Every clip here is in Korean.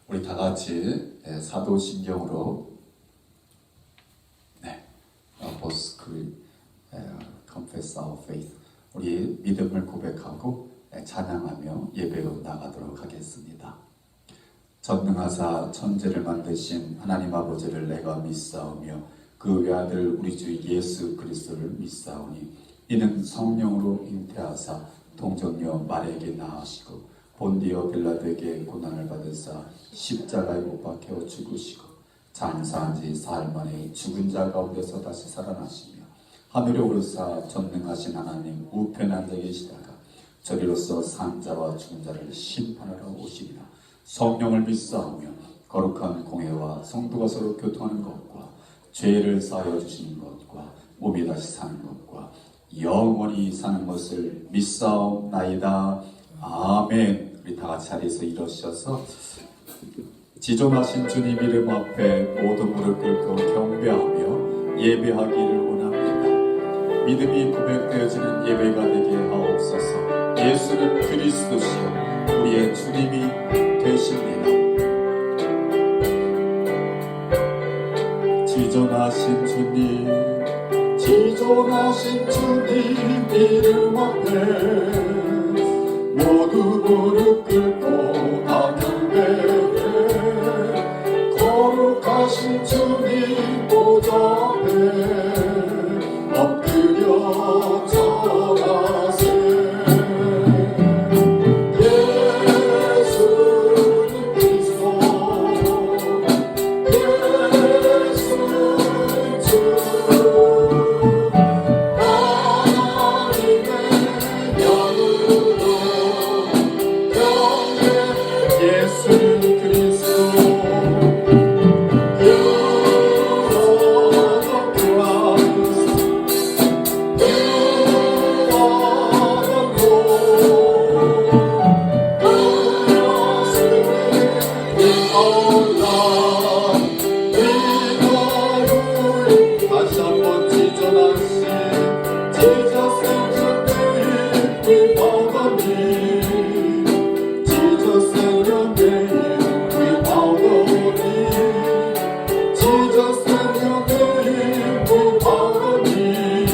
우리 다 같이 사도신경으로 Apostle Confess Our Faith, 우리 믿음을 고백하고 찬양하며 예배로 나가도록 하겠습니다. 전능하사 천지를 만드신 하나님 아버지를 내가 믿사오며 그 외아들 우리 주 예수 그리스도를 믿사오니 이는 성령으로 잉태하사 동정녀 마리아에게 낳으시고 본디오 빌라도에게 고난을 받으사 십자가에 못 박혀 죽으시고 장사한 지 사흘 만에 죽은 자 가운데서 다시 살아나시며 하늘에 오르사 전능하신 하나님 우편에 앉아 계시다가 저리로서 산자와 죽은 자를 심판하러 오시리라. 성령을 믿사오며 거룩한 공회와 성도가 서로 교통하는 것과 죄를 사하여 주시는 것과 몸이 다시 사는 것과 영원히 사는 것을 믿사옵나이다. 아멘. 우리 다 같이 자리에서 일어서셔서 지존하신 주님 이름 앞에 모든 무릎 꿇고 경배하며 예배하기를 원합니다. 믿음이 고백되어지는 예배가 되게 하옵소서. 예수는 그리스도시요 우리의 주님이 되십니다. 지존하신 주님, 지존하신 주님 이름 앞에 모두 무릎 꿇고 다 경배해. 거룩하신 주님 보좌 앞에 엎드려 절하세. 예수는 그리스도, 예수는 주, 하나님의 영으로 예수는 그리스도. 다시 한번 지존하신 Jesus and your name we bow the knee. Jesus and your name we bow the knee. Jesus and your name we bow the knee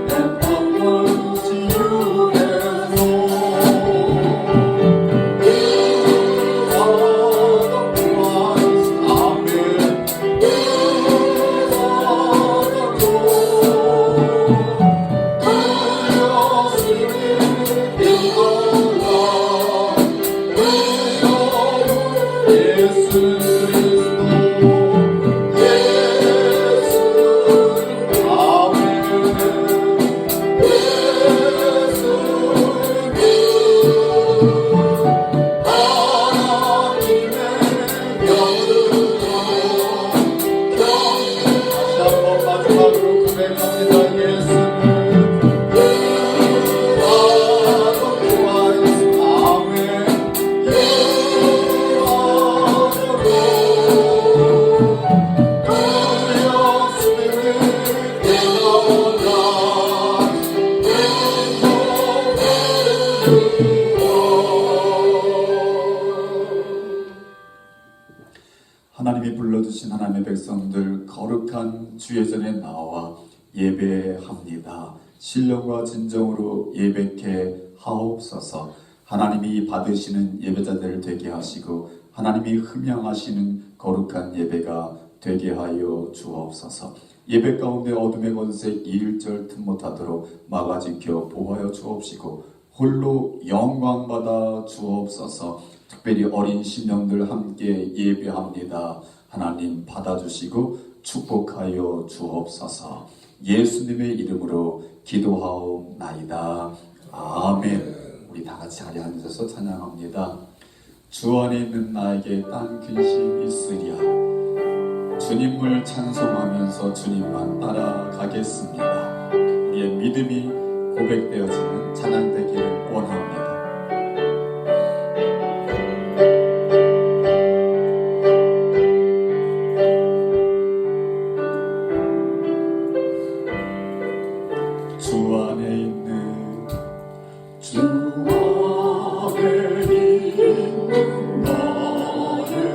and humble to you and Lord. You are the Christ. Amen. 하나님이 불러주신 하나님의 백성들 거룩한 주의 전에 나와 예배합니다. 신령과 진정으로 예배케 하옵소서. 하나님이 받으시는 예배자들 되게 하시고 하나님이 흠양하시는 거룩한 예배가 되게 하여 주옵소서. 예배 가운데 어둠의 권세 일절 틈 못하도록 막아지켜 보호하여 주옵시고 홀로 영광받아 주옵소서. 특별히 어린 심령들 함께 예배합니다. 하나님 받아주시고 축복하여 주옵소서. 예수님의 이름으로 기도하옵나이다. 아멘. 우리 다 같이 자리에 앉아서 찬양합니다. 주 안에 있는 나에게 딴 근심 있으랴. 주님을 찬송하면서 주님만 따라가겠습니다. 우리의 믿음이 고백되어지는 찬양 되기를 원합니다. 주 안에 있는 나의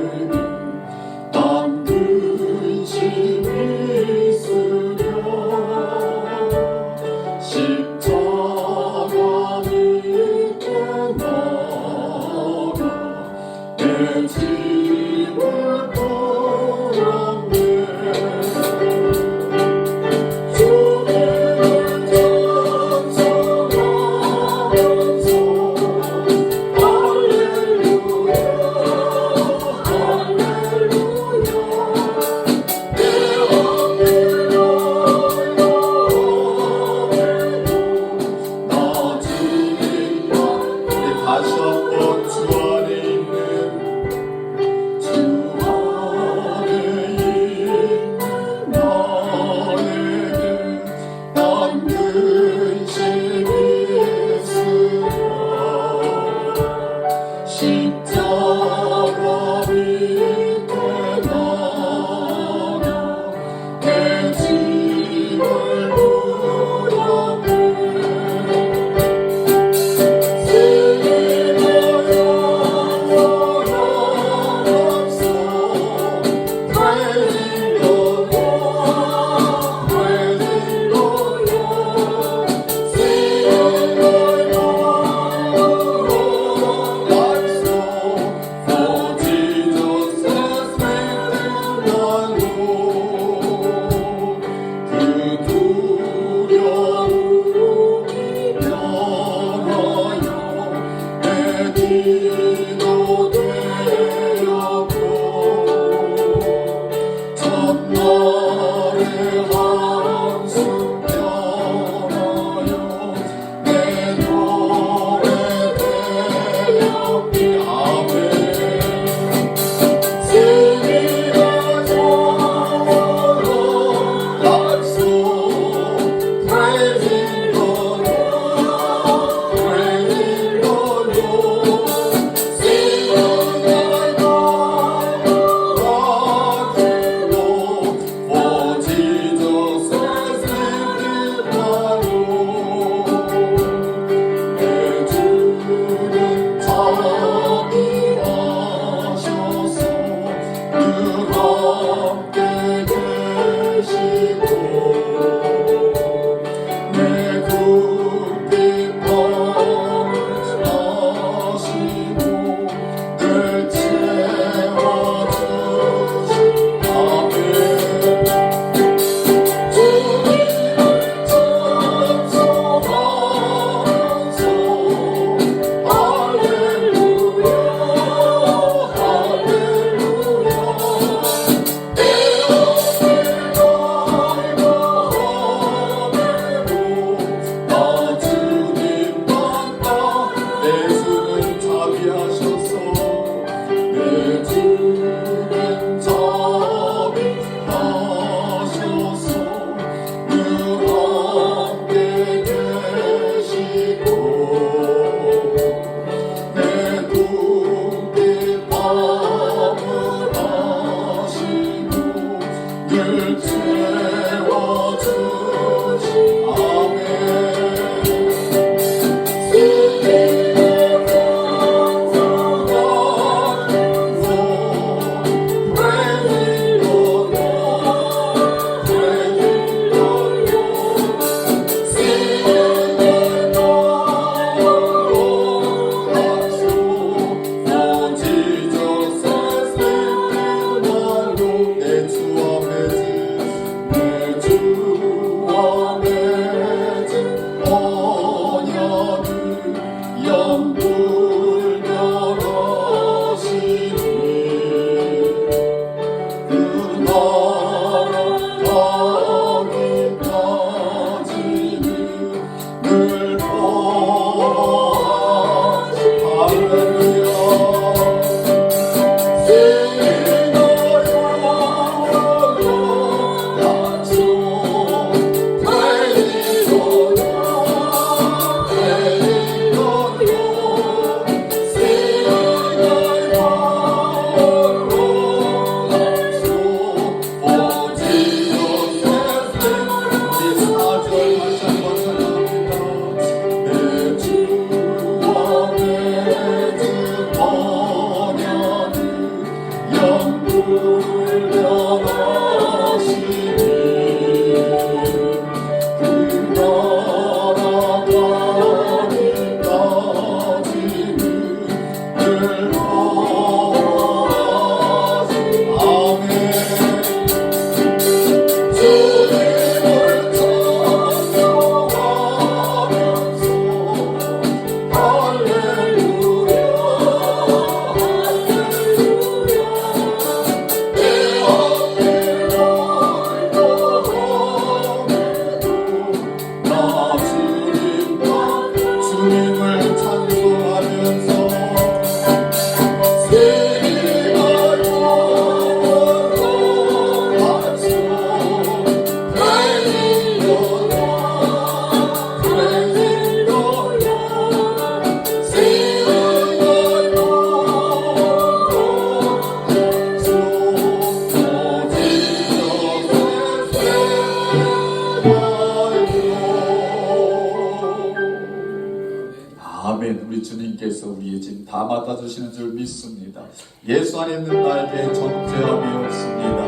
받아주시는 줄 믿습니다. 예수 안에 있는 나에게 정죄함이 없습니다.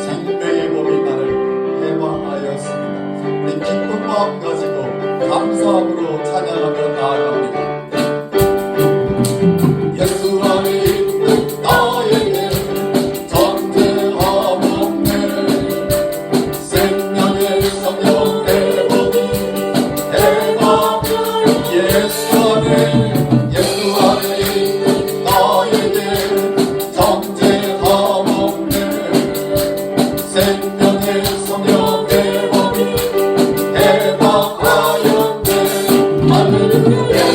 생명의 법이 나를 해방하였습니다. 우리 기쁜 마음 가지고 감사함으로 찬양하며 나아갑니다. 예수 안에 있는 나에게 정죄함 없네. 생명의 성령의 법이 해방. 예수 안에 있는 나에게 정죄함 없네. 생명의 성령의 법이 해방하였네. 할렐루야.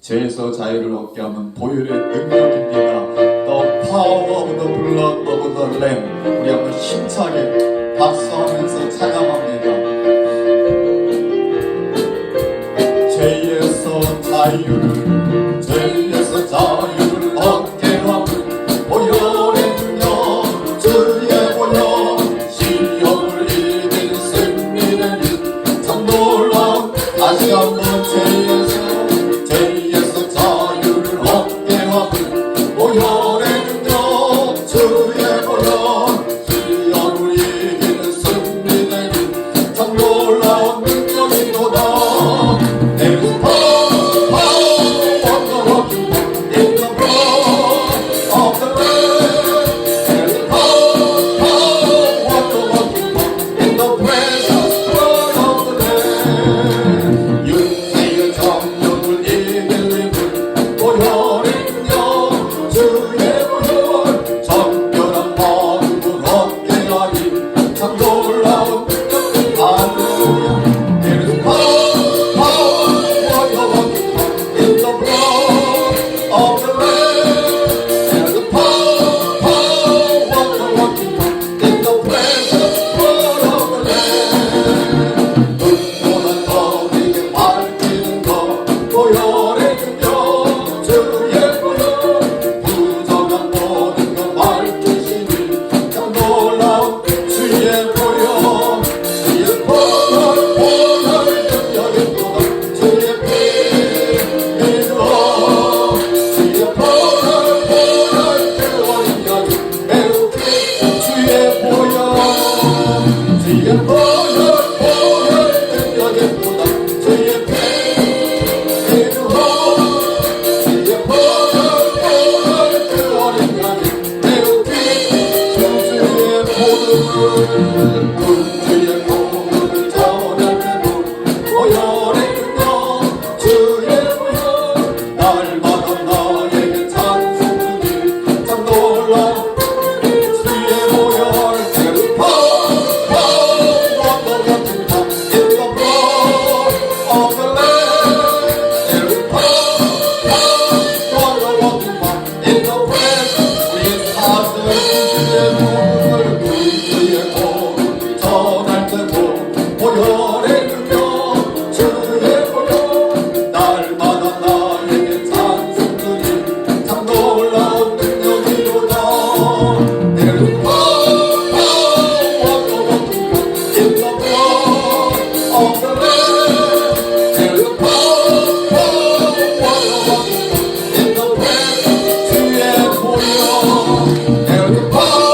죄에서 자유를 얻게 하는 보혈의 능력입니다. The power of the blood of the Lamb. 우리 한번 힘차게 박수하면서 찬양합니다. 죄에서 자유를 얻게 하는 보혈의 능력, 주의 보혈, 시험을 이긴 승리를 참 놀라운. 다시 한번 죄에서 자유를 얻게 하는 보혈의 능력, 주의 보혈, 시험을 이기는 승리를 참 놀라운 능력이로다. There is power 보혈의 능력 주의 보혈 부정한 모든 것 밝히시니 참 놀라운 주의 보혈 주의 보혈 보혈 능력의 보혈 주의 피 믿어 주의 보혈 보혈 그 어린 양이 매우 큰 주의 보혈 주의 보혈 보혈 능력의 보혈 주의 피 주의 복음을 전할 때도 보혈의 능력 주의 보혈 날마다 나에게 찬송 주니 참 놀라운 주의 보혈 지금 원더 같습니다 In the blood of the Lamb There is power in the presence 우리의 사슬 주의 복음을 주의 복음을 전할 때도 보혈의 능력 주의 보혈 날마다 나에게 찬송 주니 참 놀라운 능력이로다 There is power in the blood of the Lamb There is power in the presence 주의 보혈 There is power in the blood of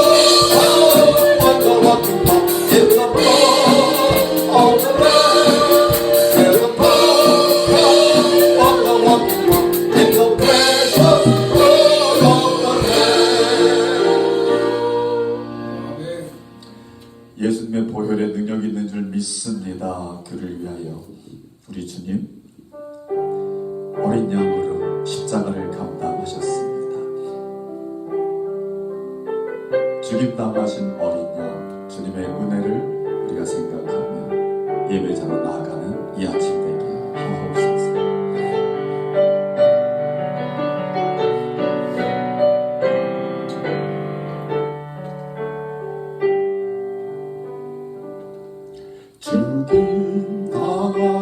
the Lamb There is power in the precious blood of the Lamb 예수님의 보혈에 능력이 있는 줄 믿습니다. 그를 위하여 우리 주님 어린 양으로 십자가를 감당하셨습니다. 죽임당하신 어린 양 주님의 은혜를 우리가 생각하며 예배자로 나아가는 이 아침 되게 하옵소서.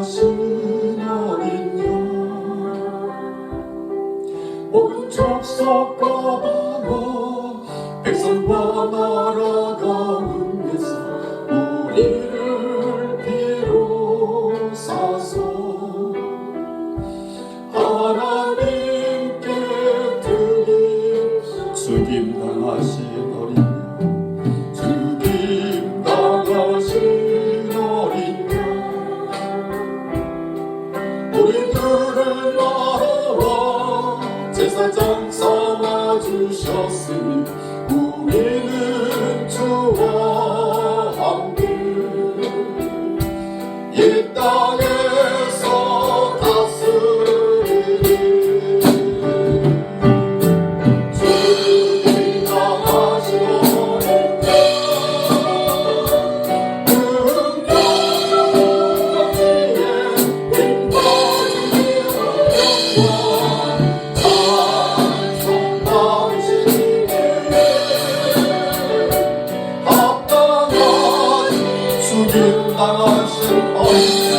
죽임당하신 어린 양 모든 족속과 방언 백성과 나라 가운데서 우리를 비로사서 하나님께 드린 죽임당하신 어린 양 죽임당하신 어린 양 우리들을 나라와 제사장 삼아주셨으니 우리는 주와 함께 이 땅에서 다스리리 죽임당하신 어린 양 능력지에 힘받으며 찬송 받으시니 죽임당하신 어린 양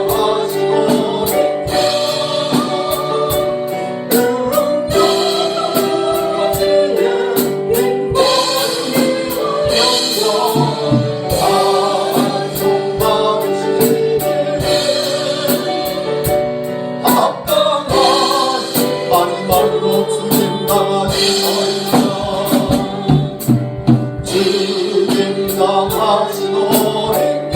죽임당하신 어린 양 능력지에 힘받으며 찬송 받으시니 합당하신 많은 말로 죽임당하신 어린 양 죽임당하신 어린 양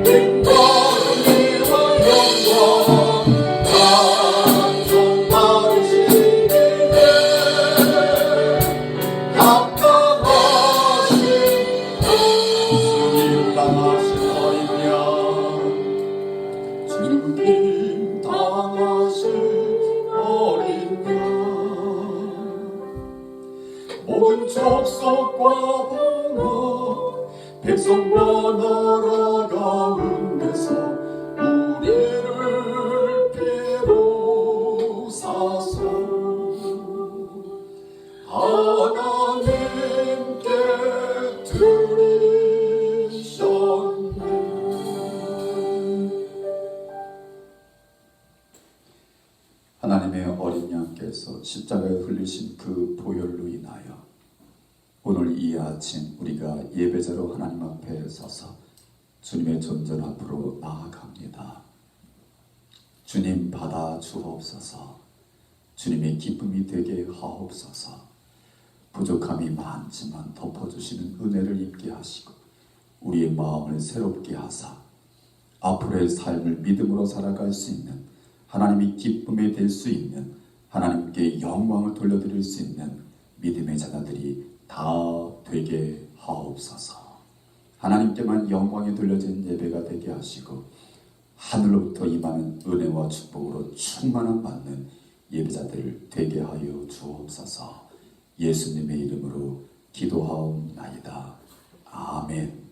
능력지에 힘받으며 영광 찬송 받으시니 합당하신 죽임당하신 어린 양 죽임당하신 어린 양 모든 족속과 방언 백성과 나라 가운데서 우리를 비로사서 하나님 오늘 이 아침 우리가 예배자로 하나님 앞에 서서 주님의 존전 앞으로 나아갑니다. 주님 받아 주옵소서. 주님의 기쁨이 되게 하옵소서. 부족함이 많지만 덮어주시는 은혜를 입게 하시고 우리의 마음을 새롭게 하사 앞으로의 삶을 믿음으로 살아갈 수 있는, 하나님이 기쁨이 될 수 있는, 하나님께 영광을 돌려드릴 수 있는 믿음의 자녀들이 다 되게 하옵소서. 하나님께만 영광이 돌려진 예배가 되게 하시고 하늘로부터 임하는 은혜와 축복으로 충만함 받는 예배자들 되게 하여 주옵소서. 예수님의 이름으로 기도하옵나이다. 아멘.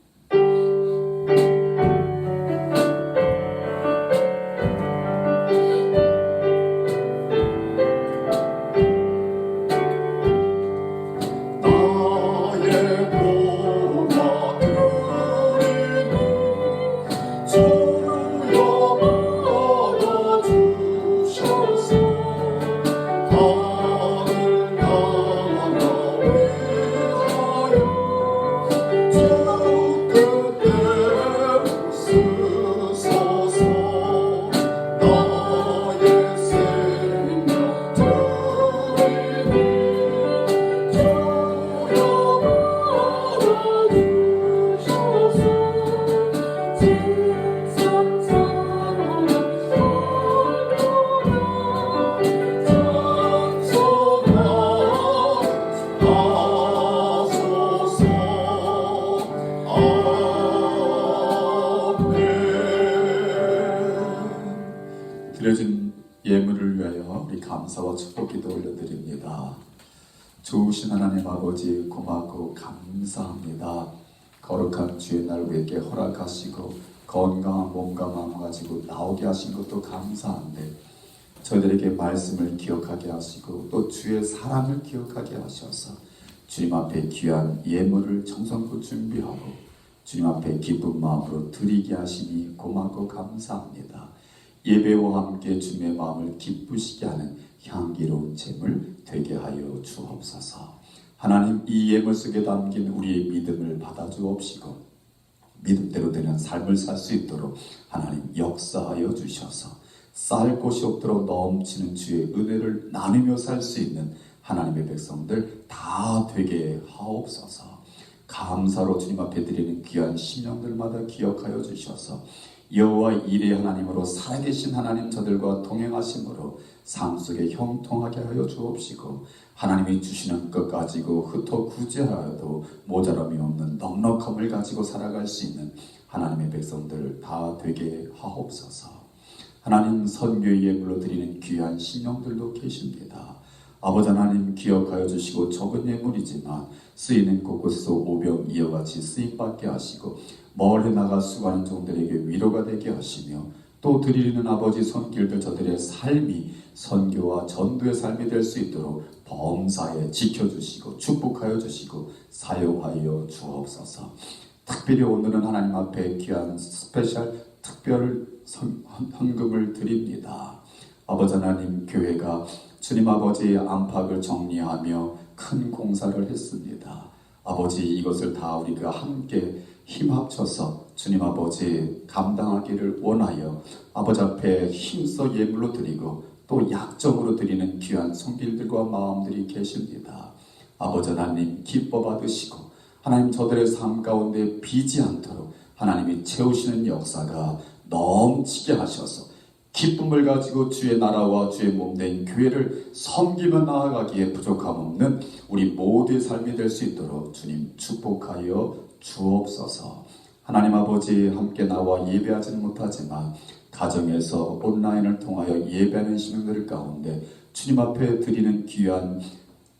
드려진 예물을 위하여 우리 감사와 축복 기도 올려드립니다. 좋으신 하나님 아버지 고맙고 감사합니다. 거룩한 주의 날 우리에게 허락하시고 건강한 몸과 마음 가지고 나오게 하신 것도 감사한데 저희들에게 말씀을 기억하게 하시고 또 주의 사랑을 기억하게 하셔서 주님 앞에 귀한 예물을 정성껏 준비하고 주님 앞에 기쁜 마음으로 드리게 하시니 고맙고 감사합니다. 예배와 함께 주님의 마음을 기쁘시게 하는 향기로운 제물 되게 하여 주옵소서. 하나님, 이 예물 속에 담긴 우리의 믿음을 받아 주옵시고 믿음대로 되는 삶을 살 수 있도록 하나님 역사하여 주셔서 쌓을 곳이 없도록 넘치는 주의 은혜를 나누며 살 수 있는 하나님의 백성들 다 되게 하옵소서. 감사로 주님 앞에 드리는 귀한 심령들마다 기억하여 주셔서 여호와 이레 하나님으로 살아계신 하나님 저들과 동행하심으로 삶 속에 형통하게 하여 주옵시고 하나님이 주시는 것 가지고 흩어 구제하여도 모자람이 없는 넉넉함을 가지고 살아갈 수 있는 하나님의 백성들 다 되게 하옵소서. 하나님, 선교의 예물로 드리는 귀한 신령들도 계십니다. 아버지 하나님, 기억하여 주시고 적은 예물이지만 쓰이는 곳곳에서 오병 이어같이 쓰임받게 하시고 멀리 나가 수고하는 종들에게 위로가 되게 하시며 또 드리는 아버지 손길들 저들의 삶이 선교와 전도의 삶이 될 수 있도록 범사에 지켜주시고 축복하여 주시고 사용하여 주옵소서. 특별히 오늘은 하나님 앞에 귀한 스페셜 특별 헌금을 드립니다. 아버지 하나님, 교회가 주님 아버지의 안팎을 정리하며 큰 공사를 했습니다. 아버지, 이것을 다 우리가 함께 힘 합쳐서 주님 아버지 감당하기를 원하여 아버지 앞에 힘써 예물로 드리고 또 약정으로 드리는 귀한 손길들과 마음들이 계십니다. 아버지 하나님, 기뻐 받으시고 하나님 저들의 삶 가운데 비지 않도록 하나님이 채우시는 역사가 넘치게 하셔서 기쁨을 가지고 주의 나라와 주의 몸된 교회를 섬기며 나아가기에 부족함 없는 우리 모두의 삶이 될 수 있도록 주님 축복하여 주옵소서. 하나님 아버지, 함께 나와 예배하지는 못하지만 가정에서 온라인을 통하여 예배하는 시민들 가운데 주님 앞에 드리는 귀한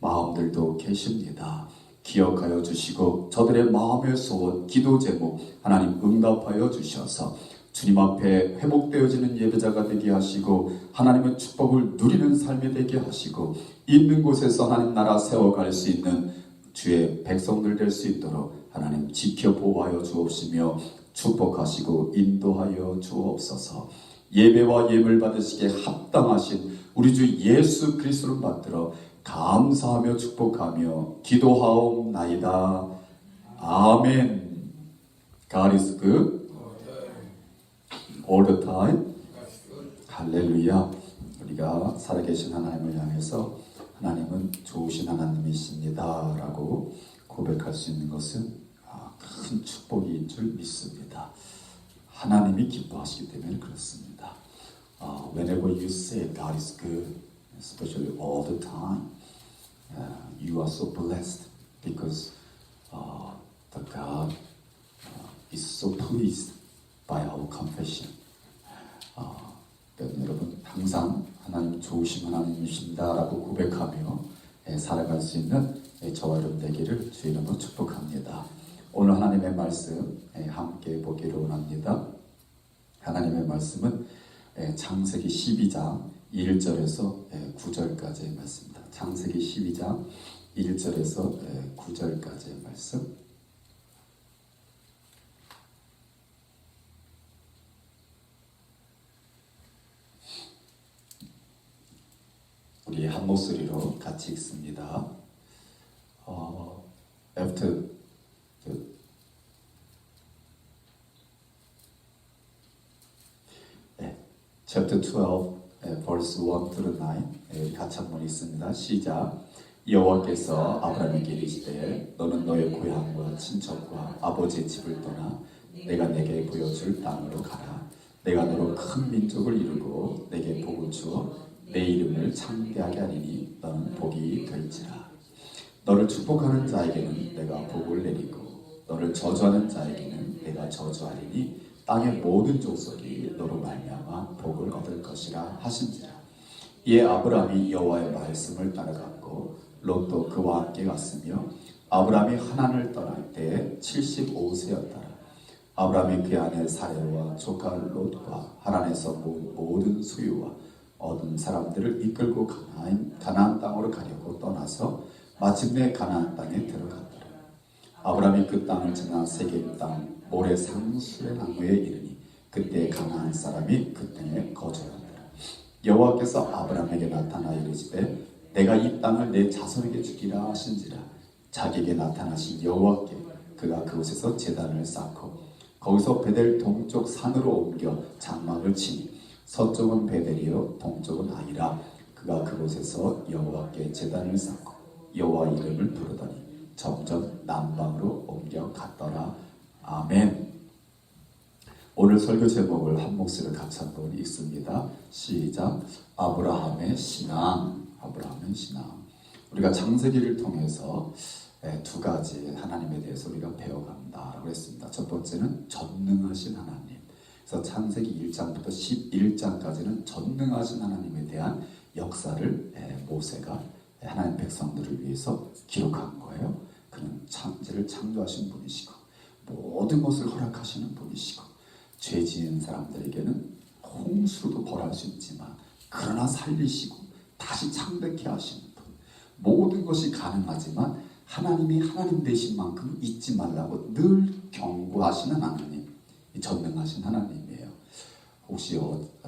마음들도 계십니다. 기억하여 주시고 저들의 마음의 소원, 기도 제목 하나님 응답하여 주셔서 주님 앞에 회복되어지는 예배자가 되게 하시고 하나님의 축복을 누리는 삶이 되게 하시고 있는 곳에서 하나님 나라 세워갈 수 있는 주의 백성들 될 수 있도록 하나님 지켜 보호하여 주옵시며 축복하시고 인도하여 주옵소서. 예배와 예물 받으시기에 합당하신 우리 주 예수 그리스도를 받들어 감사하며 축복하며 기도하옵나이다. 아멘. God is good all the time. 할렐루야. 우리가 살아계신 하나님을 향해서 하나님은 좋으신 하나님이십니다 라고 고백할 수 있는 것은 큰 축복인 줄 믿습니다. 하나님이 기뻐하시기 때문에 그렇습니다. Whenever you say God is good, especially all the time, you are so blessed because the God is so pleased by our confession. 여러분 항상 하나님 좋으신 하나님이신다라고 고백하며 살아갈 수 있는 저와 여러분 되기를 주 이름으로 축복합니다. 오늘 하나님의 말씀 함께 보기를 원합니다. 하나님의 말씀은 창세기 12장 1절에서 9절까지의 말씀입니다. 창세기 12장 1절에서 9절까지의 말씀. 우리 한 목소리로 같이 읽습니다. After chapter 12, verse 1 through 9, 같이 한번 읽습니다. 시작. 여호와께서 아브라함에게 이르시되 너는 너의 고향과 친척과 아버지의 집을 떠나 내가 내게 보여줄 땅으로 가라. 내가 너로 큰 민족을 이루고 내게 복을 주어 내 이름을 창대하게 하리니 너는 복이 될지라. 너를 축복하는 자에게는 내가 복을 내리고 너를 저주하는 자에게는 내가 저주하리니 땅의 모든 족속이 너로 말미암아 복을 얻을 것이라 하신지라. 이에 아브라함이 여호와의 말씀을 따라갔고 롯도 그와 함께 갔으며 아브라함이 하란을 떠날 때 75세였더라. 아브라함이 그 아내 사레와 조카 롯과 하란에서 모든 소유와 얻은 사람들을 이끌고 가나안 땅으로 가려고 떠나서 마침내 가나안 땅에 들어갔더라. 아브라함이 그 땅을 지나 세겜 땅 모래 상수의 나무에 이르니 그때 가나안 사람이 그 땅에 거주하더라. 여호와께서 아브라함에게 나타나 이르시되 내가 이 땅을 내 자손에게 주기라 하신지라. 자기에게 나타나신 여호와께 그가 그곳에서 제단을 쌓고 거기서 베델 동쪽 산으로 옮겨 장막을 치니 서쪽은 베델이요 동쪽은 아이라. 그가 그곳에서 여호와께 제단을 쌓고 여호와 이름을 부르더니 점점 남방으로 옮겨갔더라. 아멘. 오늘 설교 제목을 한 목소리로 같이 한번 읽습니다. 시작. 아브라함의 신앙. 아브라함의 신앙. 우리가 창세기를 통해서 두 가지 하나님에 대해서 우리가 배워간다라고 했습니다. 첫 번째는 전능하신 하나님. 그래서 창세기 1장부터 11장까지는 전능하신 하나님에 대한 역사를 모세가 하나님 백성들을 위해서 기록한 거예요. 그는 창세를 창조하신 분이시고 모든 것을 허락하시는 분이시고 죄 지은 사람들에게는 홍수로도 벌할 수 있지만 그러나 살리시고 다시 창백케 하시는 분. 모든 것이 가능하지만 하나님이 하나님 되신 만큼 잊지 말라고 늘 경고하시는 하나님, 전능하신 하나님이에요. 혹시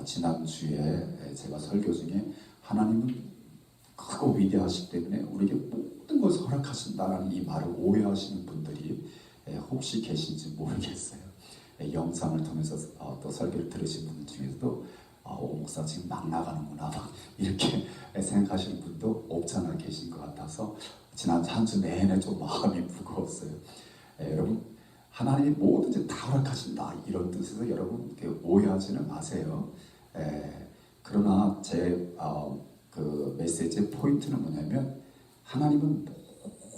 지난주에 제가 설교 중에 하나님은 크고 위대하시기 때문에 우리에게 모든 것을 허락하신다라는 이 말을 오해하시는 분들이 혹시 계신지 모르겠어요. 영상을 통해서 또 설교를 들으신 분들 중에서도 오 목사 지금 막 나가는구나 막 이렇게 생각하시는 분도 없잖아 계신 것 같아서 지난 한 주 내내 좀 마음이 무거웠어요. 여러분 하나님이 뭐든지 다 허락하신다 이런 뜻에서 여러분 오해하지는 마세요. 그러나 제 그 메시지의 포인트는 뭐냐면 하나님은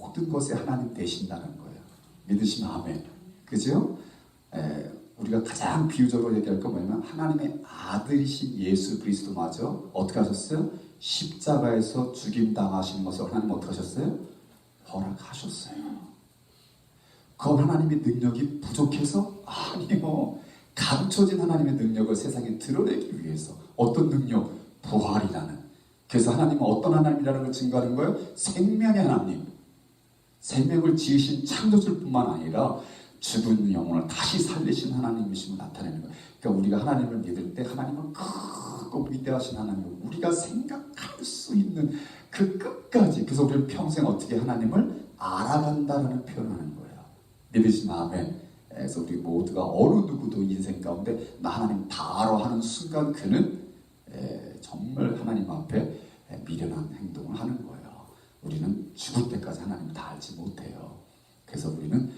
모든 것에 하나님 되신다는 거예요. 믿으시면 아멘. 그죠? 우리가 가장 비유적으로 얘기할 건 뭐냐면 하나님의 아들이신 예수 그리스도마저 어떻게 하셨어요? 십자가에서 죽임당하시는 것을 하나님 어떻게 하셨어요? 허락하셨어요. 그건 하나님의 능력이 부족해서? 아니요. 감춰진 하나님의 능력을 세상에 드러내기 위해서. 어떤 능력? 부활이라는. 그래서 하나님은 어떤 하나님이라는 걸 증거하는 거예요? 생명의 하나님. 생명을 지으신 창조주뿐만 아니라 죽은 영혼을 다시 살리신 하나님이심을 나타내는 거예요. 그러니까 우리가 하나님을 믿을 때 하나님은 크고 위대하신 하나님을 우리가 생각할 수 있는 그 끝까지, 그래서 우리는 평생 어떻게 하나님을 알아간다라는 표현을 하는 거예요. 믿으시면 아멘. 그래서 우리 모두가 어느 누구도 인생 가운데 나 하나님 다 알아 하는 순간 그는 정말 하나님 앞에 미련한 행동을 하는 거예요. 우리는 죽을 때까지 하나님을 다 알지 못해요. 그래서 우리는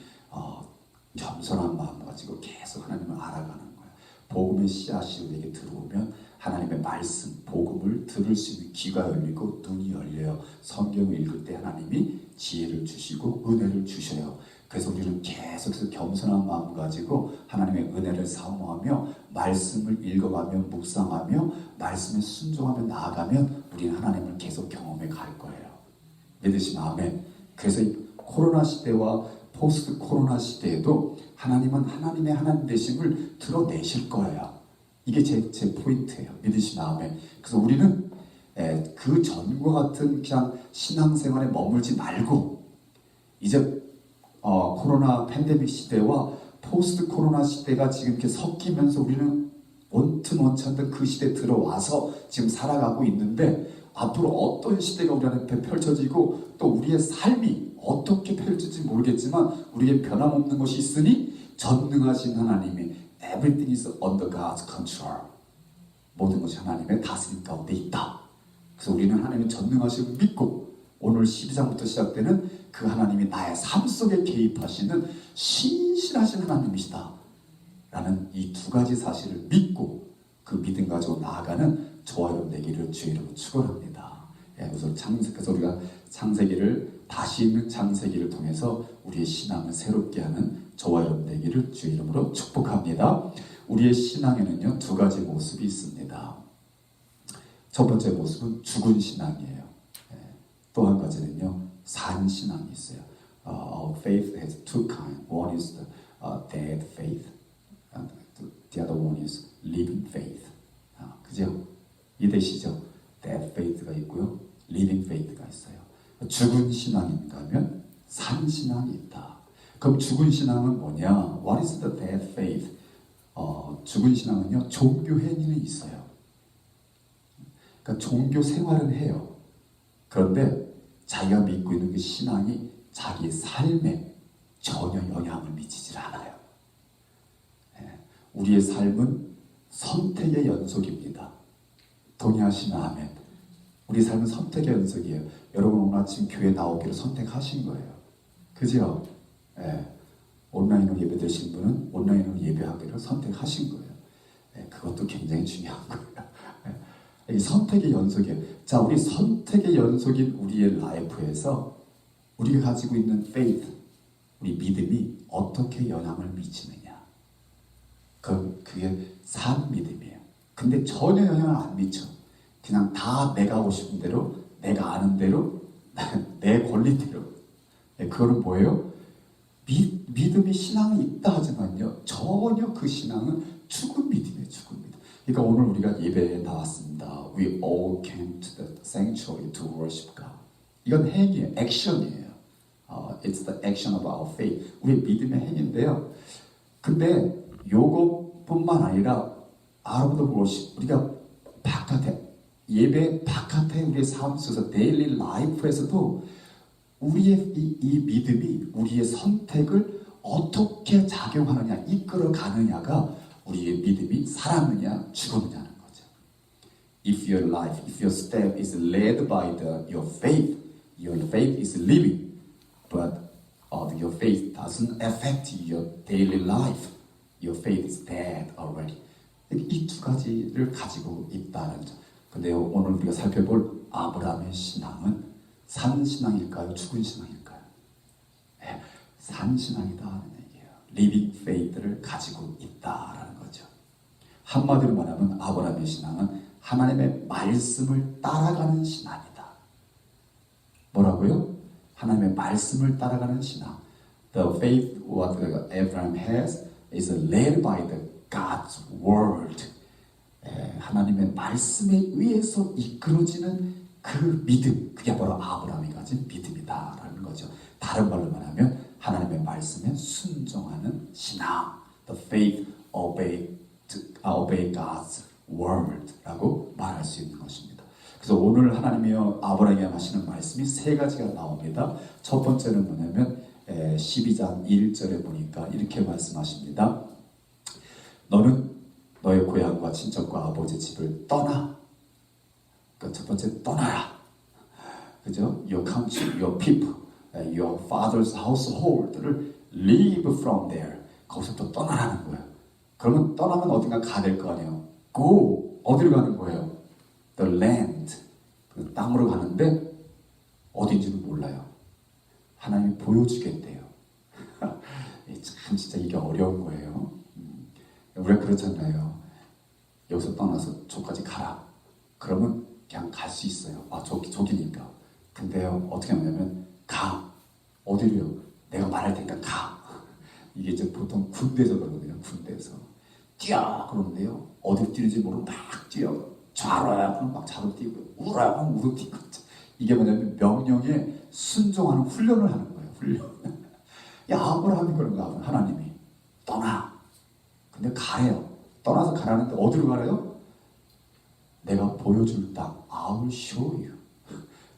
겸손한 마음 가지고 계속 하나님을 알아가는 거예요. 복음의 씨앗이 우리에게 들어오면 하나님의 말씀, 복음을 들을 수 있는 귀가 열리고 눈이 열려요. 성경을 읽을 때 하나님이 지혜를 주시고 은혜를 주셔요. 그래서 우리는 계속해서 겸손한 마음 가지고 하나님의 은혜를 사모하며 말씀을 읽어가며 묵상하며 말씀에 순종하며 나아가면 우리는 하나님을 계속 경험해 갈 거예요. 믿으시면 아멘. 그래서 이 코로나 시대와 포스트 코로나 시대에도 하나님은 하나님의 하나님 되심을 드러내실 거예요. 이게 제 포인트예요. 믿으시면 아멘. 그래서 우리는 그 전과 같은 그냥 신앙생활에 머물지 말고 이제 코로나 팬데믹 시대와 포스트 코로나 시대가 지금 이렇게 섞이면서 우리는 원튼 원치 않던 그 시대에 들어와서 지금 살아가고 있는데 앞으로 어떤 시대가 우리 앞에 펼쳐지고 또 우리의 삶이 어떻게 펼쳐질지 모르겠지만 우리에게 변함없는 것이 있으니 전능하신 하나님이 Everything is under God's control. 모든 것이 하나님의 다스림 가운데 있다. 그래서 우리는 하나님의 전능하심을 믿고 오늘 12장부터 시작되는 그 하나님이 나의 삶 속에 개입하시는 신실하신 하나님이시다 라는 이 두 가지 사실을 믿고 그 믿음 가지고 나아가는 저와 여러분 되기를 주의 이름으로 축원합니다. 그래서 우리가 창세기를 다시 읽는 창세기를 통해서 우리의 신앙을 새롭게 하는 저와 여러분 되기를 주의 이름으로 축복합니다. 우리의 신앙에는요 두 가지 모습이 있습니다. 첫 번째 모습은 죽은 신앙이에요. 또 한 가지는요 산 신앙이 있어요. Our faith has two kinds. One is the dead faith, and the other one is living faith. 그죠? 이해되시죠? dead faith가 있고요, living faith가 있어요. 죽은 신앙인가 하면 산 신앙이 있다. 그럼 죽은 신앙은 뭐냐? What is the dead faith? 죽은 신앙은요 종교 행위는 있어요. 그러니까 종교 생활은 해요. 그런데 자기가 믿고 있는 그 신앙이 자기의 삶에 전혀 영향을 미치질 않아요. 우리의 삶은 선택의 연속입니다. 동의하시면 아멘. 우리 삶은 선택의 연속이에요. 여러분 오늘 아침 교회 나오기를 선택하신 거예요. 그죠? 온라인으로 예배 드신 분은 온라인으로 예배하기를 선택하신 거예요. 그것도 굉장히 중요한 거예요. 이 선택의 연속이에요. 자, 우리 선택의 연속인 우리의 라이프에서 우리가 가지고 있는 faith, 우리 믿음이 어떻게 영향을 미치느냐. 그게 산 믿음이에요. 근데 전혀 영향을 안 미쳐. 그냥 다 내가 하고 싶은 대로, 내가 아는 대로, 내 권리대로. 그거는 뭐예요? 믿음이 신앙이 있다 하지만요 전혀 그 신앙은 죽은 믿음이에요. 죽은 믿음. 그러니까 오늘 우리가 예배에 나왔습니다. We all came to the sanctuary to worship God. 이건 행위예요. 액션이에요. It's the action of our faith. 우리의 믿음의 행위인데요. 근데 요것뿐만 아니라 out of the worship, 우리가 바깥에 예배 바깥에 우리의 삶 속에서 데일리 라이프에서도 우리의 이 믿음이 우리의 선택을 어떻게 작용하느냐, 이끌어 가느냐가 우리의 믿음이 살았느냐 죽었느냐는 거죠. If your life, if your step is led by your faith is living, but your faith doesn't affect your daily life. Your faith is dead already. 이 두 가지를 가지고 있다는 점. 근데 오늘 우리가 살펴볼 아브라함의 신앙은 산 신앙일까요? 죽은 신앙일까요? 산 신앙이다 하는 얘기예요. 리빙 페이드를 가지고 있다라는 거죠. 한마디로 말하면 아브라함의 신앙은 하나님의 말씀을 따라가는 신앙이다. 뭐라고요? 하나님의 말씀을 따라가는 신앙. The faith what Abraham has is led by the God's word. 하나님의 말씀에 의해서 이끌어지는 그 믿음, 그게 바로 아브라함이 가진 믿음이다라는 거죠. 다른 말로 말하면 하나님의 말씀에 순종하는 신앙. The faith obey God's word라고 말할 수 있는 것입니다. 그래서 오늘 하나님이 아브라함에게 하시는 말씀이 세 가지가 나옵니다. 첫 번째는 뭐냐면 12장 1절에 보니까 이렇게 말씀하십니다. 너는 너의 고향과 친척과 아버지 집을 떠나. 그러니까 첫 번째 떠나라. 그죠? Your country, your people, your father's household를 leave from there. 거기서부터 떠나라는 거예요. 그러면 떠나면 어딘가 가야 될 거 아니에요. Go. 어디로 가는 거예요? The land. 그 땅으로 가는데 어딘지는 몰라요. 하나님이 보여주겠대요. 참 진짜 이게 어려운 거예요. 우리가 그렇잖아요. 여기서 떠나서 저까지 가라. 그러면 그냥 갈 수 있어요. 아, 저기니까. 근데요, 어떻게 하냐면 가. 어디로요? 내가 말할 테니까 가. 이게 이제 보통 군대에서 그러거든요. 군대에서 뛰어 그러는데요. 어디 뛰는지 모르고 막 뛰어. 좌로야 그럼 막 좌로 뛰고 우로야 그럼 우로 뛰고. 이게 뭐냐면 명령에 순종하는 훈련을 하는 거예요. 훈련. 야, 아브라함이 그런가 하면 하나님이 떠나. 근데 가래요. 떠나서 가라는데 어디로 가래요? 내가 보여줄 땅. I will show you.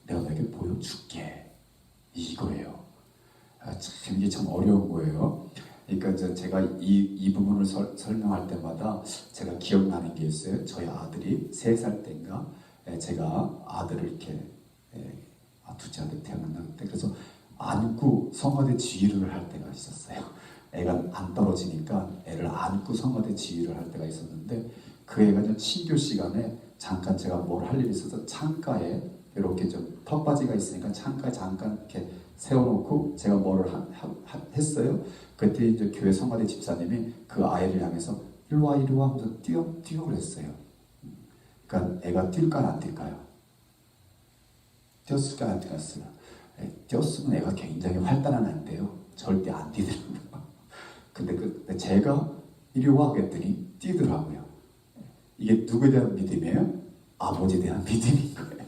내가 너에게 보여줄게. 이거예요. 참 이게 참 어려운 거예요. 그러니까 제가 이 부분을 설명할 때마다 제가 기억나는 게 있어요. 저희 아들이 3살 때인가 제가 아들을 이렇게 둘째 아들 태어난 때 그래서 안고 성화대 지휘를 할 때가 있었어요. 애가 안 떨어지니까 애를 안고 성화대 지휘를 할 때가 있었는데 그 애가 좀 친교 시간에 잠깐 제가 뭘 할 일이 있어서 창가에 이렇게 좀 턱받이가 있으니까 창가에 잠깐 이렇게 세워놓고 제가 뭐를 했어요. 그때 이제 교회 성가대 집사님이 그 아이를 향해서 이리 와 하면서 뛰어 그랬어요. 그러니까 애가 뛸까요 안 뛸까요? 뛰었을까요 안 뛰었어요? 뛰었으면 애가 굉장히 활달한 애인데요. 절대 안 뛰더라고요. 근데 제가 이리 와 그랬더니 뛰더라고요. 이게 누구에 대한 믿음이에요? 아버지에 대한 믿음인 거예요.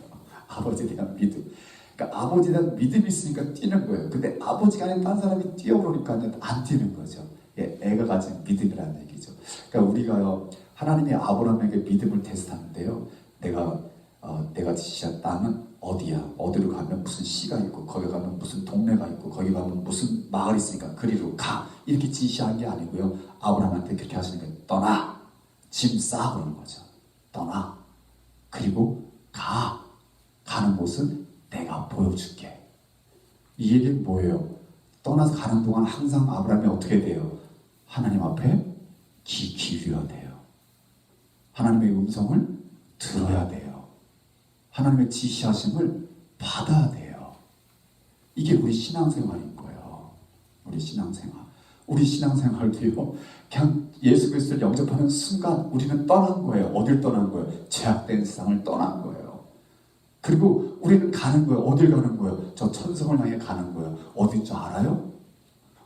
아버지에 대한 믿음. 그러니까 아버지에 대한 믿음이 있으니까 뛰는 거예요. 근데 아버지가 아닌 딴 사람이 뛰어오르니까 안 뛰는 거죠. 애가 가진 믿음이라는 얘기죠. 그러니까 우리가요, 하나님이 아브라함에게 믿음을 테스트하는데요. 내가 지시한 땅은 어디야? 어디로 가면 무슨 시가 있고, 거기 가면 무슨 동네가 있고, 거기 가면 무슨 마을이 있으니까 그리로 가. 이렇게 지시한 게 아니고요. 아브라함한테 그렇게 하시는 거예요. 떠나. 짐 싸. 그러는 거죠. 떠나. 그리고 가. 가는 곳은 내가 보여줄게. 이 얘기는 뭐예요? 떠나서 가는 동안 항상 아브라함이 어떻게 돼요? 하나님 앞에 귀 기울여야 돼요. 하나님의 음성을 들어야 돼요. 하나님의 지시하심을 받아야 돼요. 이게 우리 신앙생활인 거예요. 우리 신앙생활. 우리 신앙생활도요. 그냥 예수 그리스도를 영접하는 순간 우리는 떠난 거예요. 어딜 떠난 거예요? 죄악된 세상을 떠난 거예요. 그리고 우리는 가는 거예요. 어딜 가는 거예요? 저 천성을 향해 가는 거예요. 어딘 줄 알아요?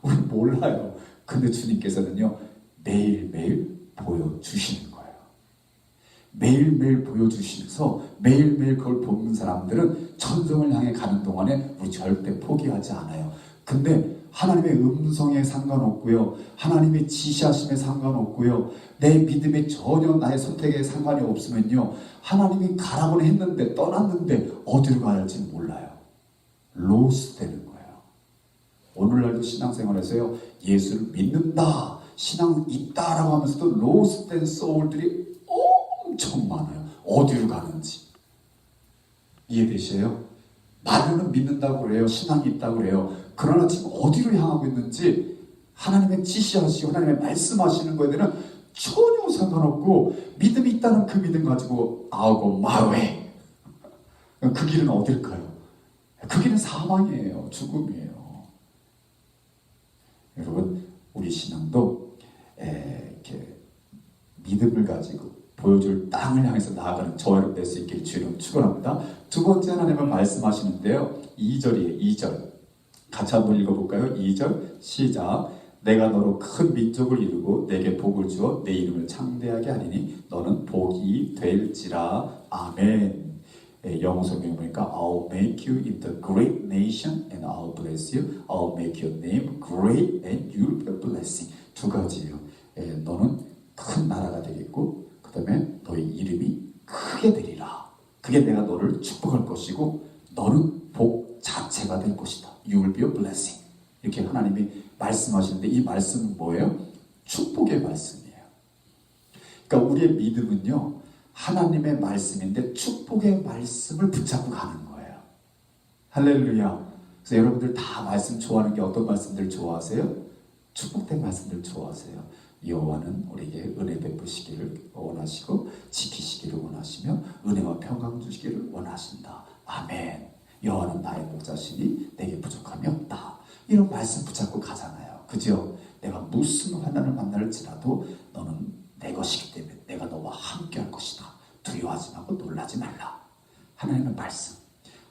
우리 몰라요. 근데 주님께서는요, 매일매일 보여주시는 거예요. 매일매일 보여주시면서 매일매일 그걸 보는 사람들은 천성을 향해 가는 동안에 우리 절대 포기하지 않아요. 근데 하나님의 음성에 상관없고요. 하나님의 지시하심에 상관없고요. 내 믿음에 전혀 나의 선택에 상관이 없으면요. 하나님이 가라고는 했는데 떠났는데 어디로 가야 할지 몰라요. 로스 되는 거예요. 오늘날도 신앙생활에서요. 예수를 믿는다. 신앙 있다라고 하면서도 로스된 소울들이 엄청 많아요. 어디로 가는지. 이해되세요? 말로는 믿는다고 그래요. 신앙이 있다고 그래요. 그러나 지금 어디로 향하고 있는지 하나님의 지시하시고 하나님의 말씀하시는 거에 대해서는 전혀 상관없고 믿음이 있다는 그 믿음 가지고 아고 마웨 그 길은 어딜까요? 그 길은 사망이에요. 죽음이에요. 여러분 우리 신앙도 이렇게 믿음을 가지고 보여줄 땅을 향해서 나아가는 저와 여러분 될 수 있길 주님 축원합니다. 두 번째 하나님은 말씀하시는데요. 2절이에요. 2절. 같이 한번 읽어볼까요? 2절 시작. 내가 너로 큰 민족을 이루고 내게 복을 주어 내 이름을 창대하게 하리니 너는 복이 될지라. 아멘. 영어 성경에 보니까 I'll make you into a great nation and I'll bless you. I'll make your name great and you'll be a blessing. 두 가지예요. 너는 큰 나라가 되겠고 그 다음에 너의 이름이 크게 되리라. 그게 내가 너를 축복할 것이고 너는 복 자체가 될 것이다. You will be a blessing. 이렇게 하나님이 말씀하시는데 이 말씀은 뭐예요? 축복의 말씀이에요. 그러니까 우리의 믿음은요, 하나님의 말씀인데 축복의 말씀을 붙잡고 가는 거예요. 할렐루야. 그래서 여러분들 다 말씀 좋아하는 게 어떤 말씀들 좋아하세요? 축복된 말씀들 좋아하세요. 여호와는 우리에게 은혜 베푸시기를 원하시고 지키시기를 원하시며 은혜와 평강 주시기를 원하신다. 아멘. 여호와는 나의 목자시니 내게 부족함이 없다. 이런 말씀 붙잡고 가잖아요. 그죠? 내가 무슨 환난을 만날지라도 너는 내 것이기 때문에 내가 너와 함께 할 것이다. 두려워하지 말고 놀라지 말라. 하나님의 말씀.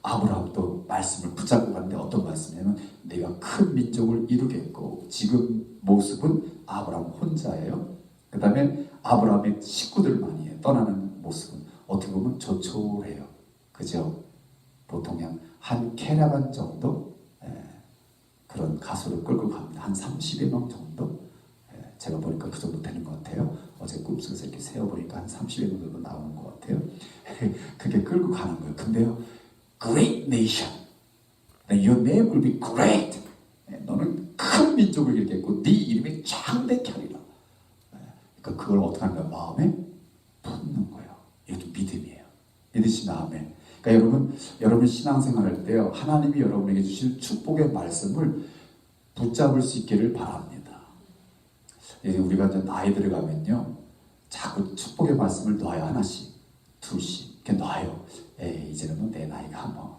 아브라함도 말씀을 붙잡고 가는데 어떤 말씀이냐면 내가 큰 민족을 이루겠고, 지금 모습은 아브라함 혼자예요. 그 다음에 아브라함의 식구들만이 떠나는 모습은 어떻게 보면 조촐해요. 그죠? 보통 그냥 한 캐러반 정도 그런 가수를 끌고 갑니다. 한 30여 명 정도. 제가 보니까 그 정도 되는 것 같아요. 어제 꿈속에서 이렇게 세어보니까 한 30여 명 정도 나오는 것 같아요. 그게 끌고 가는 거예요. 근데요, Great nation. Your name will be great. 너는 큰 민족을 일으켰고 네 이름이 창대케 하리라. 그러니까 그걸 어떻게 하는 거야? 마음에 품는 거예요. 이것도 믿음이에요. 믿으시면 아멘. 그러니까 여러분 신앙생활할 때요, 하나님이 여러분에게 주신 축복의 말씀을 붙잡을 수 있기를 바랍니다. 이제 우리가 이제 나이 들어가면요, 자꾸 축복의 말씀을 놔요. 하나씩, 둘씩 이렇게 놔요. 이제는 뭐 내 나이가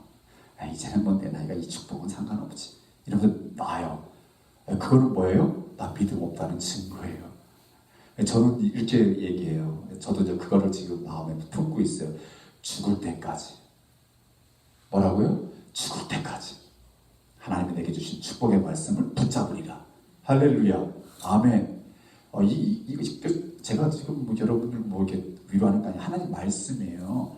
이제는 뭐 내 나이가 이 축복은 상관없지. 이러면서 놔요. 그거는 뭐예요? 나 믿음 없다는 증거예요. 저는 이렇게 얘기해요. 저도 이제 그거를 지금 마음에 품고 있어요. 죽을 때까지. 뭐라고요? 죽을 때까지 하나님이 내게 주신 축복의 말씀을 붙잡으리라. 할렐루야. 아멘. 이거 제가 지금 뭐 여러분들 뭐 이렇게 위로하는 거 아니에요. 하나님 말씀이에요.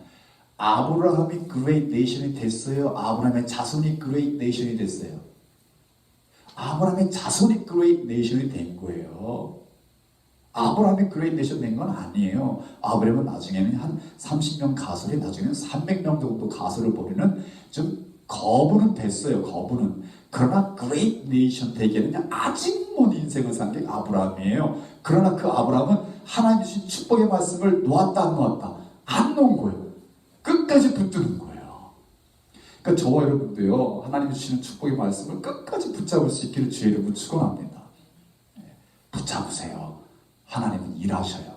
아브라함이 great nation이 됐어요. 아브라함의 자손이 great nation이 됐어요. 아브라함의 자손이 great nation이 된 거예요. 아브라함이 great nation 된 건 아니에요. 아브라함은 나중에는 한 30명 가설이 나중에는 300명 정도 가설을 벌이는 좀 거부는 됐어요. 거부는. 그러나 great nation 되기에는 아직 먼 인생을 산 게 아브라함이에요. 그러나 그 아브라함은 하나님 주신 축복의 말씀을 놓았다 안 놓았다? 안 놓은 거예요. 끝까지 붙드는 거예요. 그러니까 저와 여러분도요, 하나님이 주시는 축복의 말씀을 끝까지 붙잡을 수 있기를 주의 이름으로 축원합니다. 붙잡으세요. 하나님은 일하셔요.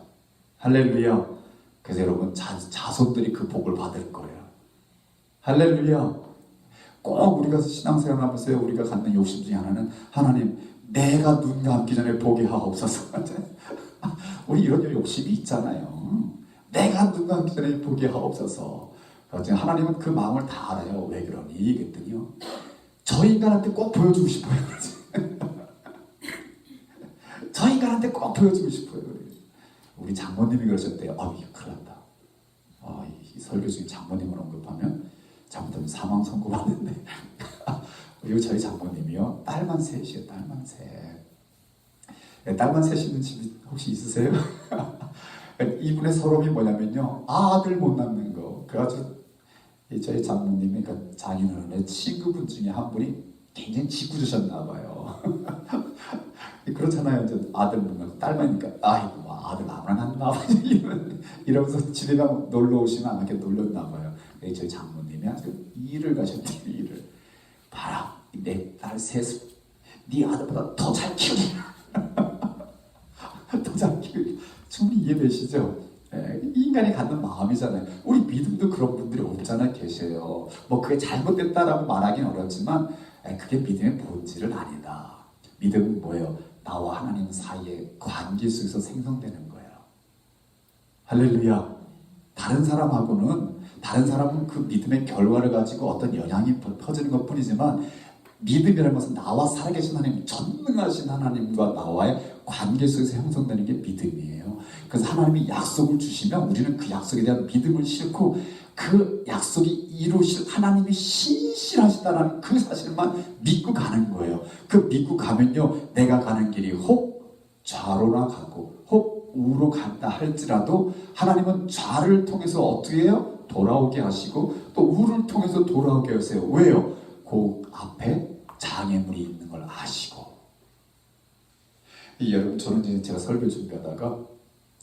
할렐루야. 그래서 여러분 자손들이 그 복을 받을 거예요. 할렐루야. 꼭 우리가 신앙생활 하면서 우리가 갖는 욕심 중에 하나는 하나님 내가 눈 감기 전에 보게 하옵소서. 우리 이런 욕심이 있잖아요. 내가 눈 감기 전에 보게 하옵소서. 하나님은 그 마음을 다 알아요. 왜 그러니? 그랬더니요, 저 인간한테 꼭 보여주고 싶어요. 저 인간한테 꼭 보여주고 싶어요. 우리 장모님이 그러셨대요. 이거 큰일 났다. 이 설교 중에 장모님을 언급하면 잘못하면 사망 선고 받는데. 이거 저희 장모님이요, 딸만 셋이에요. 딸만 셋. 딸만 셋 있는 집이 혹시 있으세요? 이분의 서름이 뭐냐면요, 아들 못 낳는 거. 그래가지고 저희 장모님이, 그러니까 장인어른의 친구분 중에 한 분이 굉장히 짓궂으셨나 봐요. 그렇잖아요. 이제 아들 못 낳고 딸만이니까 아이고 뭐 아들 아무나 낳나 봐. 이러면서 집에 가면 놀러 오시면 안 이렇게 놀렸나 봐요. 저희 장모님이 아주 일을 가셨대요. 일을. 봐라, 내 딸 셋을 네 아들보다 더 잘 키우리라. 더 잘 키우리라. 충분히 이해되시죠? 인간이 갖는 마음이잖아요. 우리 믿음도 그런 분들이 없잖아요. 계셔요. 뭐 그게 잘못됐다라고 말하기는 어렵지만 그게 믿음의 본질은 아니다. 믿음은 뭐예요? 나와 하나님 사이의 관계 속에서 생성되는 거예요. 할렐루야. 다른 사람은 그 믿음의 결과를 가지고 어떤 영향이 퍼지는 것 뿐이지만, 믿음이라는 것은 나와 살아계신 하나님, 전능하신 하나님과 나와의 관계 속에서 형성되는 게 믿음이에요. 그래서 하나님이 약속을 주시면 우리는 그 약속에 대한 믿음을 싣고 그 약속이 이루실 하나님이 신실하시다는 그 사실만 믿고 가는 거예요. 그 믿고 가면요, 내가 가는 길이 혹 좌로나 가고 혹 우로 간다 할지라도 하나님은 좌를 통해서 어떻게 해요? 돌아오게 하시고 또 우를 통해서 돌아오게 하세요. 왜요? 그 앞에 장애물이 있는 걸 아시고. 여러분, 저는 이제 제가 설교 준비하다가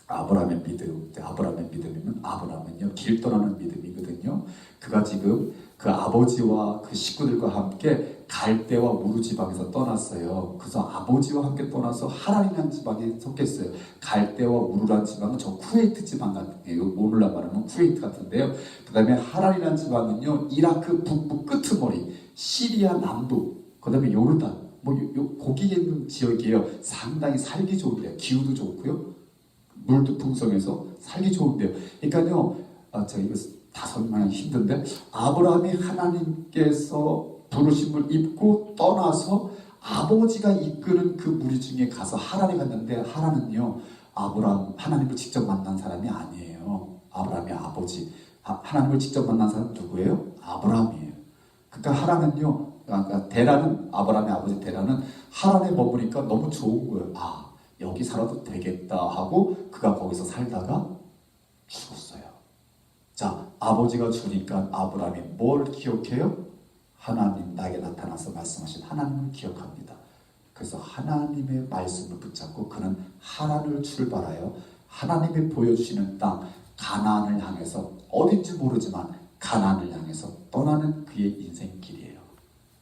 아브라함의 믿음이면 아브라함은요 길 떠나는 믿음이거든요. 그가 지금 그 아버지와 그 식구들과 함께 갈대와 우르 지방에서 떠났어요. 그래서 아버지와 함께 떠나서 하란이라는 지방에 속했어요. 갈대와 우르라는 지방은 저 쿠웨이트 지방 같은데요. 오늘날 말하면 쿠웨이트 같은데요. 그 다음에 하란이라는 지방은요 이라크 북부 끄트머리, 시리아 남부, 그 다음에 요르단, 거기에 있는 지역이에요. 상당히 살기 좋은데요. 기후도 좋고요. 물도 풍성해서 살기 좋은데요. 그러니까요, 제가 이거 다 설명하기 힘든데, 아브라함이 하나님께서 부르심을 입고 떠나서 아버지가 이끄는 그 무리 중에 가서 하란에 갔는데, 하란은요, 하나님을 직접 만난 사람이 아니에요. 아브라함의 아버지. 하나님을 직접 만난 사람은 누구예요? 아브라함이에요. 그러니까 하란은요, 데라는, 아브라함의 아버지 데라는 하란에 머무니까 너무 좋은 거예요. 여기 살아도 되겠다 하고 그가 거기서 살다가 죽었어요. 자, 아버지가 죽으니까 아브라함이 뭘 기억해요? 하나님 나에게 나타나서 말씀하신 하나님을 기억합니다. 그래서 하나님의 말씀을 붙잡고 그는 하란을 출발하여 하나님이 보여주시는 땅 가나안을 향해서, 어딘지 모르지만 가나안을 향해서 떠나는 그의 인생길이에요.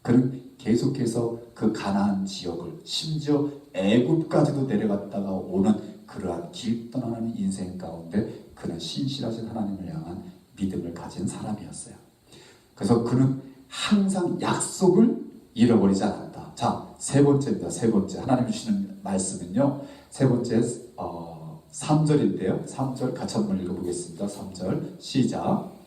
그는 계속해서 그 가나안 지역을, 심지어 애굽까지도 내려갔다가 오는 그러한 길 떠나는 인생 가운데 그는 신실하신 하나님을 향한 믿음을 가진 사람이었어요. 그래서 그는 항상 약속을 잃어버리지 않았다. 자, 세 번째입니다. 세 번째 하나님 주시는 말씀은요, 세 번째 3절인데요 3절 같이 한번 읽어보겠습니다. 3절 시작.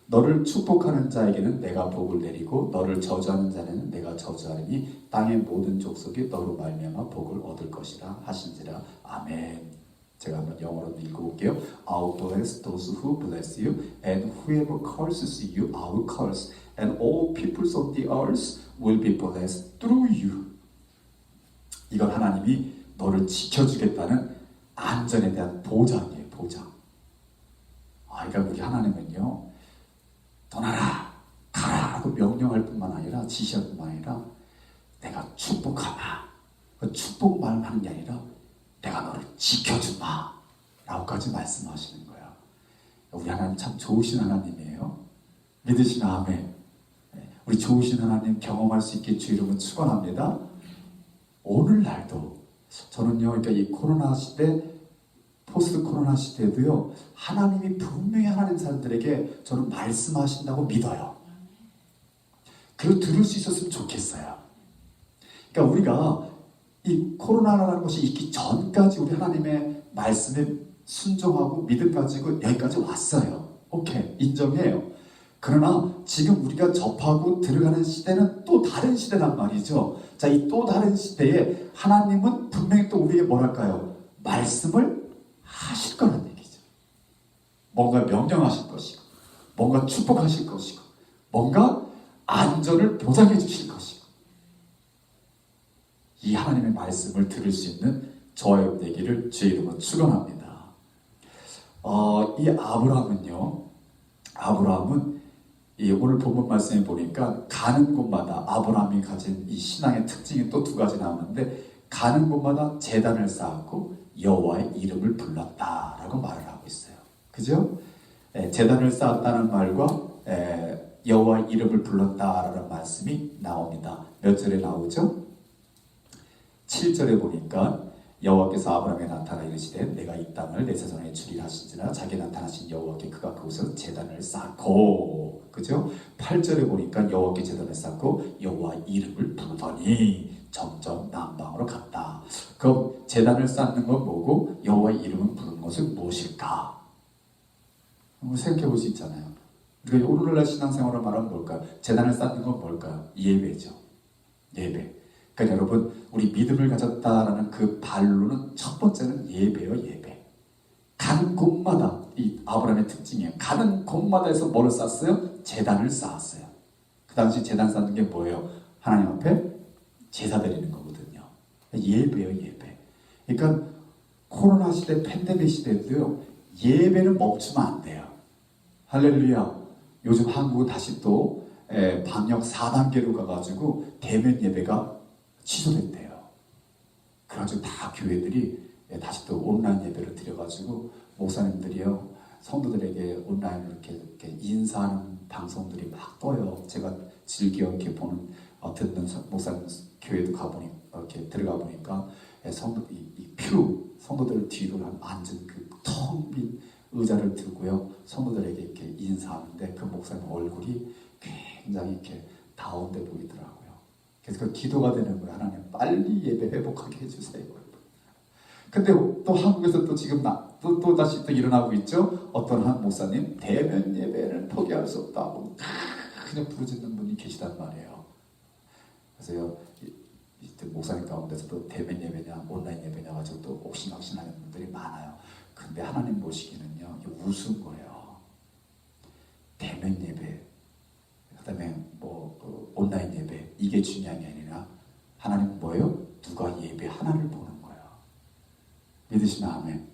너를 축복하는 자에게는 내가 복을 내리고 너를 저주하는 자에게는 내가 저주하리니 땅의 모든 족속이 너로 말미암아 복을 얻을 것이라 하신지라. 아멘. 제가 한번 영어로 읽어볼게요. I will bless those who bless you, and whoever curses you, I will curse, and all peoples of the earth will be blessed through you. 이건 하나님이 너를 지켜주겠다는 안전에 대한 보장이에요. 보장. 그러니까 우리 하나님은요, 떠나라, 가라 하고 명령할 뿐만 아니라, 지시할 뿐만 아니라, 내가 축복하마, 그 축복 말만 하는 게 아니라 내가 너를 지켜주마 라고까지 말씀하시는 거예요. 우리 하나님 참 좋으신 하나님이에요. 믿으시나? 아멘. 우리 좋으신 하나님 경험할 수 있게 주 이름은 축원합니다. 오늘날도 저는요, 그러니까 이 코로나 시대, 포스트 코로나 시대에도요, 하나님이 분명히 하나님 사람들에게 저는 말씀하신다고 믿어요. 그리고 들을 수 있었으면 좋겠어요. 그러니까 우리가 이 코로나라는 것이 있기 전까지 우리 하나님의 말씀에 순종하고 믿음 가지고 여기까지 왔어요. 오케이, 인정해요. 그러나 지금 우리가 접하고 들어가는 시대는 또 다른 시대란 말이죠. 자, 이 또 다른 시대에 하나님은 분명히 또 우리에게 뭐랄까요? 말씀을 하실 거란 얘기죠. 뭔가 명령하실 것이고, 뭔가 축복하실 것이고, 뭔가 안전을 보장해 주실 것이고, 이 하나님의 말씀을 들을 수 있는 저와 여러분 되기를 주의 이름으로 축원합니다. 이 아브라함은 이 오늘 본문 말씀에 보니까 가는 곳마다 아브라함이 가진 이 신앙의 특징이 또 두 가지 나오는데, 가는 곳마다 제단을 쌓았고 여호와의 이름을 불렀다라고 말을 하고 있어요. 그죠? 제단을 쌓았다는 말과 여호와의 이름을 불렀다라는 말씀이 나옵니다. 몇 절에 나오죠? 7절에 보니까 여호와께서 아브라함에 나타나 이르시되 내가 이 땅을 내 자손에게 주리라 하신지라. 자기에 나타나신 여호와께 그가 그곳에서 제단을 쌓고, 그죠? 8절에 보니까 여호와께 제단을 쌓고 여호와의 이름을 부르더니 점점 남방으로 갔다. 그럼 제단을 쌓는 건 뭐고 여호와의 이름을 부르는 것은 무엇일까? 생각해 볼 수 있잖아요. 우리가 오늘날 신앙생활을 말하면 뭘까요? 제단을 쌓는 건 뭘까요? 예배죠. 예배. 그러니까 여러분, 우리 믿음을 가졌다라는 그 반론은 첫 번째는 예배요, 예배. 가는 곳마다, 이 아브라함의 특징이에요. 가는 곳마다에서 뭐를 쌓았어요? 제단을 쌓았어요. 그 당시 제단 쌓는 게 뭐예요? 하나님 앞에 제사 드리는 거거든요. 예배요, 예배. 그러니까 코로나 시대, 팬데믹 시대도요, 예배는 멈추면 안 돼요. 할렐루야. 요즘 한국은 다시 또 방역 4단계로 가가지고 대면 예배가 취소됐대요. 그래가지고 다 교회들이 다시 또 온라인 예배를 드려가지고 목사님들이요, 성도들에게 온라인으로 이렇게 인사하는 방송들이 막 떠요. 제가 즐겨 이렇게 보는, 듣는 목사님 교회도 가보니, 이렇게 들어가 보니까 성도, 이 성도들 뒤로 앉은 그 텅 빈 의자를 들고요, 성도들에게 이렇게 인사하는데 그 목사님 얼굴이 굉장히 이렇게 다운돼 보이더라고요. 그래서 그 기도가 되는 거예요. 하나님, 빨리 예배 회복하게 해주세요. 근데 또 한국에서 또 지금 또 다시 또 일어나고 있죠. 어떤 한 목사님, 대면 예배를 포기할 수 없다고 그냥 부르짖는 분이 계시단 말이에요. 그래서요, 목사님 가운데서도 대면 예배냐 온라인 예배냐 가지고 또 옥신각신하는 분들이 많아요. 근데 하나님 보시기는요, 우스운 거예요. 대면 예배, 그다음에 온라인 예배, 이게 중요한 게 아니라 하나님 뭐예요? 누가 예배 하나를 보는 거예요. 믿으시면 아멘.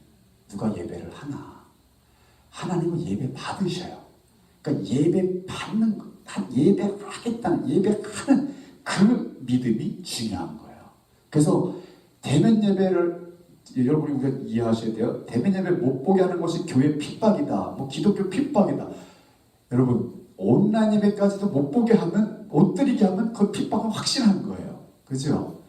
누가 예배를 하나. 하나님은 예배 받으셔요. 그러니까 예배 받는 거, 예배하겠다는, 예배하는 그 믿음이 중요한 거예요. 그래서 대면 예배를 여러분이 우리가 이해하셔야 돼요. 대면 예배 못 보게 하는 것이 교회 핍박이다, 기독교 핍박이다. 여러분, 온라인 예배까지도 못 보게 하면, 못 드리게 하면 그 핍박은 확실한 거예요. 그죠?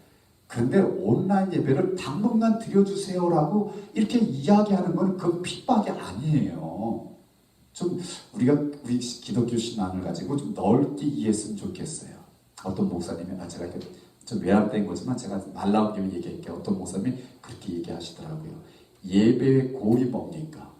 그런데 온라인 예배를 당분간 드려주세요라고 이렇게 이야기하는 건 그 핍박이 아니에요. 좀 우리 기독교 신앙을 가지고 좀 넓게 이해했으면 좋겠어요. 어떤 목사님이, 제가 이렇게 좀 외람된 거지만 제가 말 나온 김에 얘기할게요. 어떤 목사님이 그렇게 얘기하시더라고요. 예배의 골이 뭡니까?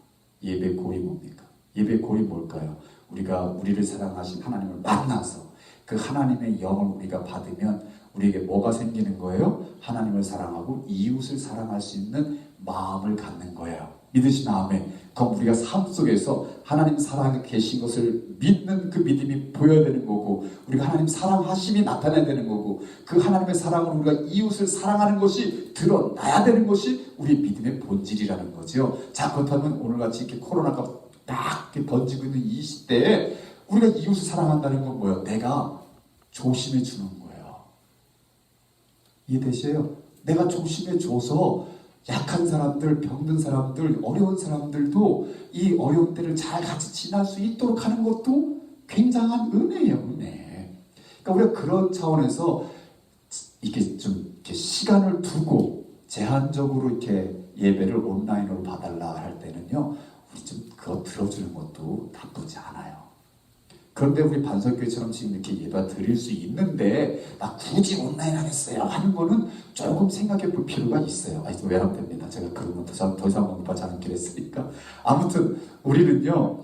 예배의 골이 뭡니까? 예배의 골이 뭘까요? 우리가 우리를 사랑하신 하나님을 만나서 그 하나님의 영을 우리가 받으면 우리에게 뭐가 생기는 거예요? 하나님을 사랑하고 이웃을 사랑할 수 있는 마음을 갖는 거예요. 믿으시나 아멘. 그럼 우리가 삶 속에서 하나님 사랑에 계신 것을 믿는 그 믿음이 보여야 되는 거고, 우리가 하나님 사랑하심이 나타나야 되는 거고, 그 하나님의 사랑으로 우리가 이웃을 사랑하는 것이 드러나야 되는 것이 우리 믿음의 본질이라는 거죠. 자, 그렇다면 오늘같이 이렇게 코로나가 막 이렇게 번지고 있는 이 시대에 우리가 이웃을 사랑한다는 건 뭐예요? 내가 조심해 주는 거예요. 이해되세요? 내가 조심해 줘서 약한 사람들, 병든 사람들, 어려운 사람들도 이 어려운 때를 잘 같이 지날 수 있도록 하는 것도 굉장한 은혜예요, 은혜. 그러니까 우리가 그런 차원에서 이렇게 좀 이렇게 시간을 두고 제한적으로 이렇게 예배를 온라인으로 봐달라 할 때는요, 우리 좀 그거 들어주는 것도 나쁘지 않아요. 그런데 우리 반석교회처럼 지금 이렇게 예배 드릴 수 있는데 나 굳이 온라인 하겠어요 하는 거는 조금 생각해 볼 필요가 있어요. 외람됩니다. 제가 그런 건 더 이상 공부하지 않기로 했으니까. 아무튼 우리는요,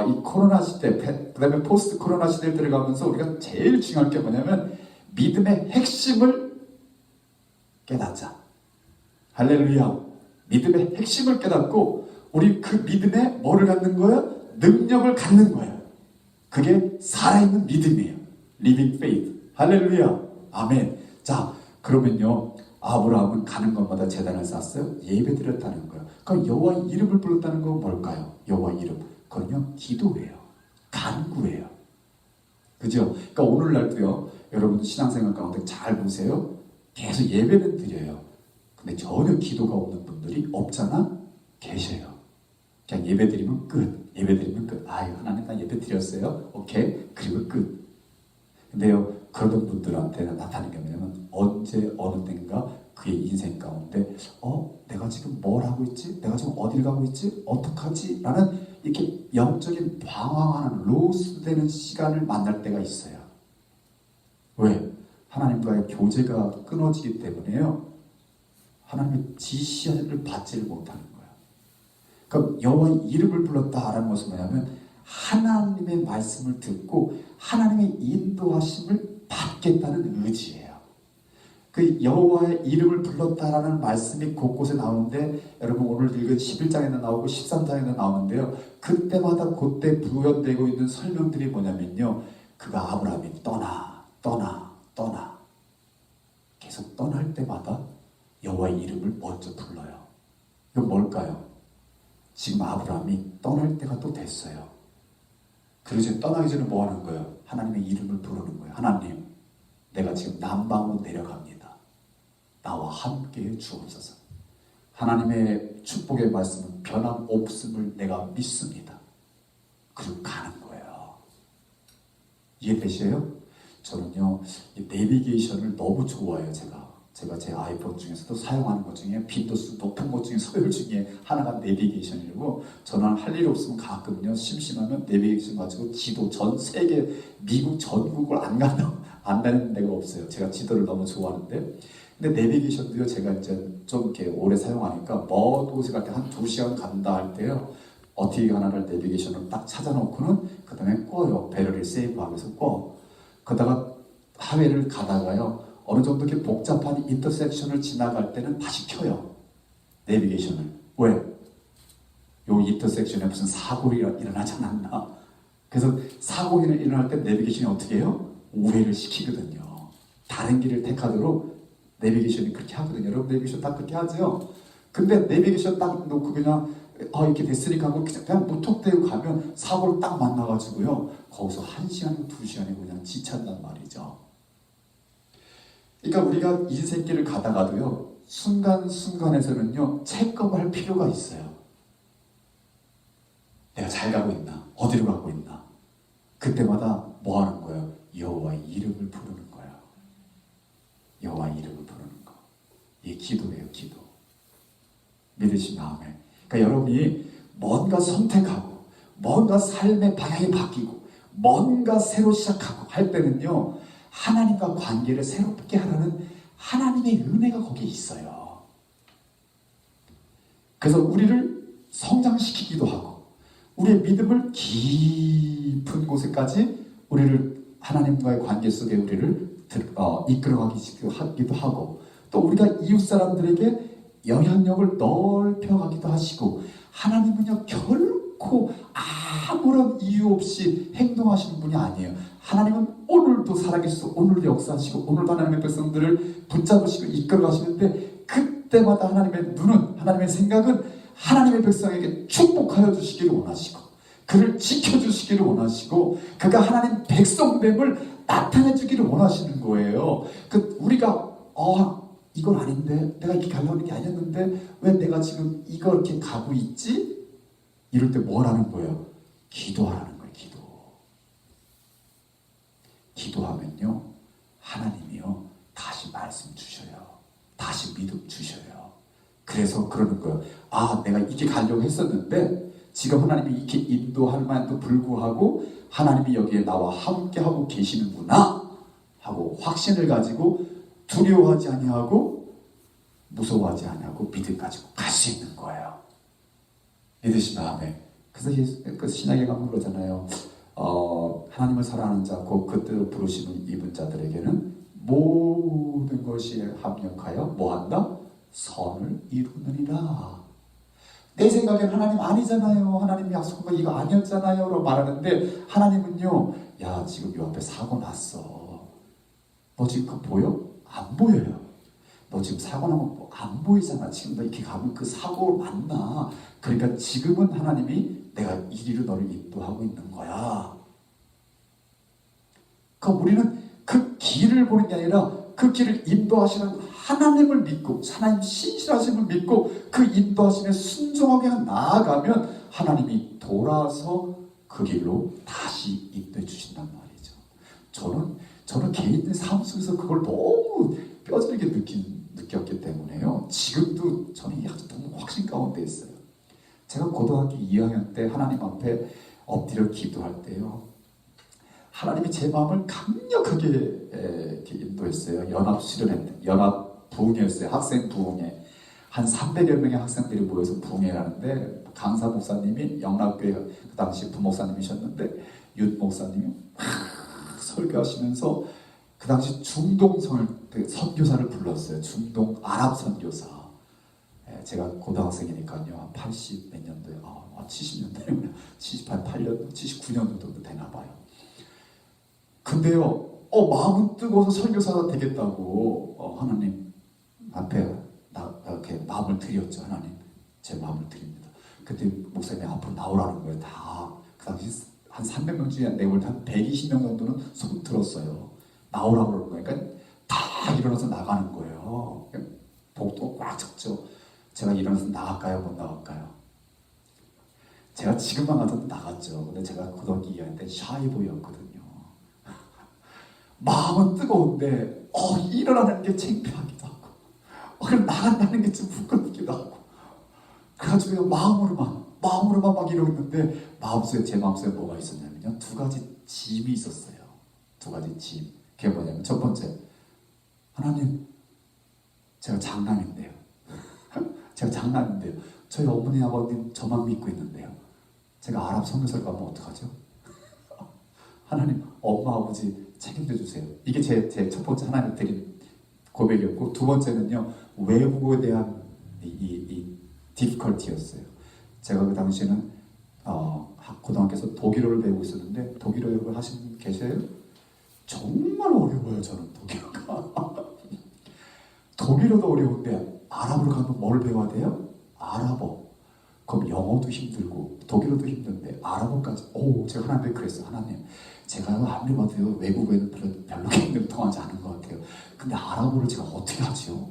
이 코로나 시대, 그 다음에 포스트 코로나 시대에 들어가면서 우리가 제일 중요한 게 뭐냐면 믿음의 핵심을 깨닫자. 할렐루야. 믿음의 핵심을 깨닫고 우리 그 믿음에 뭐를 갖는 거예요? 능력을 갖는 거예요. 그게 살아있는 믿음이에요. Living faith. 할렐루야. 아멘. 자, 그러면요, 아브라함은 가는 곳마다 제단을 쌓았어요. 예배드렸다는 거예요. 그럼 여호와의 이름을 불렀다는 건 뭘까요? 여호와의 이름. 그건요, 기도예요. 간구예요. 그죠? 그러니까 오늘날도요, 여러분 신앙생활 가운데 잘 보세요. 계속 예배는 드려요. 근데 전혀 기도가 없는 분들이 없잖아? 계셔요. 그냥 예배 드리면 끝. 예배 드리면 끝. 아유, 하나님 나 예배 드렸어요. 오케이. 그리고 끝. 근데요, 그런 분들한테 나타나는 게 뭐냐면 언제 어느 때인가 그의 인생 가운데 내가 지금 뭘 하고 있지? 내가 지금 어딜 가고 있지? 어떡하지? 라는 이렇게 영적인 방황하는 로스되는 시간을 만날 때가 있어요. 왜? 하나님과의 교제가 끊어지기 때문에요. 하나님의 지시를 받지를 못하는 거예요. 그러니까 여호와의 이름을 불렀다라는 것은 뭐냐면 하나님의 말씀을 듣고 하나님의 인도하심을 받겠다는 의지예요. 그 여호와의 이름을 불렀다라는 말씀이 곳곳에 나오는데, 여러분 오늘 읽은 11장에도 나오고 13장에도 나오는데요, 그때마다 그때 부연되고 있는 설명들이 뭐냐면요, 그가 아브라함이 떠나 계속 떠날 때마다 여호와의 이름을 먼저 불러요. 이건 뭘까요? 지금 아브라함이 떠날 때가 또 됐어요. 그리고 이제 떠나기 전에 뭐 하는 거예요? 하나님의 이름을 부르는 거예요. 하나님, 내가 지금 남방으로 내려갑니다. 나와 함께해 주옵소서. 하나님의 축복의 말씀은 변함없음을 내가 믿습니다. 그리고 가는 거예요. 이해되세요? 저는요, 이 내비게이션을 너무 좋아해요. 제가 제 아이폰 중에서도 사용하는 것 중에 빈도수 높은 것 중에 서열 중에 하나가 내비게이션이고, 저는 할 일 없으면 가끔요 심심하면 내비게이션 가지고 지도 전 세계 미국 전국을 안 가는 데가 없어요. 제가 지도를 너무 좋아하는데, 근데 내비게이션도요 제가 이제 좀 이렇게 오래 사용하니까 먼 곳에 갈 때 한 2시간 간다 할 때요, 어떻게 하나를 내비게이션을 딱 찾아놓고는 그 다음에 꺼요. 배터리를 세이브하면서 꺼. 그러다가 하회를 가다가요, 어느 정도 이렇게 복잡한 인터섹션을 지나갈 때는 다시 켜요. 내비게이션을. 왜? 요 인터섹션에 무슨 사고가 일어나지 않았나. 그래서 사고가 일어날 때 내비게이션이 어떻게 해요? 우회를 시키거든요. 다른 길을 택하도록 내비게이션이 그렇게 하거든요. 여러분 내비게이션 다 그렇게 하죠? 근데 내비게이션 딱 놓고 그냥 이렇게 됐으니까 하고 그냥 무턱대고 가면 사고를 딱 만나가지고요, 거기서 1시간이고 2시간이고 그냥 지친단 말이죠. 그러니까 우리가 인생길을 가다가도요, 순간순간에서는요 체크할 필요가 있어요. 내가 잘 가고 있나? 어디로 가고 있나? 그때마다 뭐 하는 거예요? 여호와의 이름을 부르는 거예요. 여호와의 이름을 부르는 거. 이게 기도예요. 기도. 믿으시면 아멘. 그러니까 여러분이 뭔가 선택하고 뭔가 삶의 방향이 바뀌고 뭔가 새로 시작하고 할 때는요, 하나님과 관계를 새롭게 하라는 하나님의 은혜가 거기에 있어요. 그래서 우리를 성장시키기도 하고 우리의 믿음을 깊은 곳에까지 우리를 하나님과의 관계 속에 우리를 이끌어가기도 하고, 또 우리가 이웃 사람들에게 영향력을 넓혀가기도 하시고, 하나님은요 결코 아무런 이유 없이 행동하시는 분이 아니에요. 하나님은 오늘도 살아계시고 오늘도 역사하시고 오늘도 하나님의 백성들을 붙잡으시고 이끌어가시는데, 그때마다 하나님의 눈은, 하나님의 생각은 하나님의 백성에게 축복하여 주시기를 원하시고 그를 지켜주시기를 원하시고 그가 하나님 백성됨을 나타내 주기를 원하시는 거예요. 우리가 이건 아닌데, 내가 이렇게 가려는 게 아니었는데 왜 내가 지금 이걸 이렇게 가고 있지? 이럴 때 뭘 하는 거예요? 기도하라는 거예요. 기도하면요, 하나님이요 다시 말씀 주셔요. 다시 믿음 주셔요. 그래서 그러는 거예요. 내가 이렇게 가려고 했었는데 지금 하나님이 이렇게 인도할 만도 불구하고 하나님이 여기에 나와 함께하고 계시는구나 하고 확신을 가지고 두려워하지 아니하고 무서워하지 아니하고 믿음 가지고 갈 수 있는 거예요. 믿으시면 아멘. 그래서 신약에 가면 그러잖아요. 하나님을 사랑하는 자, 곧 그때로 부르시는 입은 자들에게는 모든 것이 합력하여 뭐한다? 선을 이루느니라. 내 생각엔 하나님 아니잖아요. 하나님 약속한 거 이거 아니었잖아요. 라고 말하는데, 하나님은요, 야 지금 요 앞에 사고 났어. 너 지금 그거 보여? 안 보여요. 너 지금 사고 나면 안 보이잖아. 지금 너 이렇게 가면 그 사고 맞나? 그러니까 지금은 하나님이 내가 이리로 너를 인도하고 있는 거야. 그러니까 우리는 그 길을 보는 게 아니라 그 길을 인도하시는 하나님을 믿고, 하나님 신실하심을 믿고 그 인도하심에 순종하게 나아가면 하나님이 돌아서 그 길로 다시 인도해 주신단 말이죠. 저는 개인의 삶 속에서 그걸 너무 뼈저리게 느꼈기 때문에요, 지금도 저는 아주 너무 확신 가운데 있어요. 제가 고등학교 2학년 때 하나님 앞에 엎드려 기도할 때요, 하나님이 제 마음을 강력하게 이렇게 인도했어요. 연합 부흥회였어요. 학생 부흥회. 한 300여 명의 학생들이 모여서 부흥회를 하는데, 강사 목사님이 영락교회 그 당시 부목사님이셨는데 윤 목사님이 설교하시면서 그 당시 중동 선교사를 불렀어요. 중동 아랍 선교사. 제가 고등학생이니까요, 80 몇 년도에, 70년도에 78, 8년, 79년도 정도 되나 봐요. 근데요, 마음은 뜨거워서 선교사가 되겠다고 하나님 앞에 이렇게 마음을 드렸죠. 하나님, 제 마음을 드립니다. 그때 목사님이 앞으로 나오라는 거예요. 다 그 당시 한 300명 중에 내가 볼 때 한 120명 정도는 손 들었어요. 나오라고 그러는 거예요. 그러니까 다 일어나서 나가는 거예요. 복도 꽉 찼죠. 제가 일어나서 나갈까요? 못 나갈까요? 제가 지금만 가도 나갔죠. 근데 제가 고등학교 2학년 때 샤이보이였거든요. 마음은 뜨거운데 일어나는 게 창피하기도 하고 그럼 나간다는 게 좀 부끄럽기도 하고 그래가지고 마음으로만 막 이러는데 제 마음속에 뭐가 있었냐면요. 두 가지 짐이 있었어요. 두 가지 짐. 그게 뭐냐면 첫 번째, 하나님, 제가 장남인데요. 제가 장남인데요. 저희 어머니 아버님 저만 믿고 있는데요. 제가 아랍 선교사를 가면 어떡하죠? 하나님, 엄마 아버지 책임져 주세요. 이게 제 첫 번째 하나님 드린 고백이었고, 두 번째는요, 외국어에 대한 이 디피컬티였어요. 제가 그 당시에는 고등학교에서 독일어를 배우고 있었는데, 독일어를 하시는 분 계세요? 정말 어려워요. 저는 독일어가. 독일어도 어려운데 아랍어로 가면 뭘 배워야 돼요? 아랍어. 그럼 영어도 힘들고 독일어도 힘든데 아랍어까지. 제가 하나님께 그랬어요. 하나님, 제가 아무리 봐도 외국어에는 별로 굉장히 통하지 않은 것 같아요. 근데 아랍어를 제가 어떻게 하죠?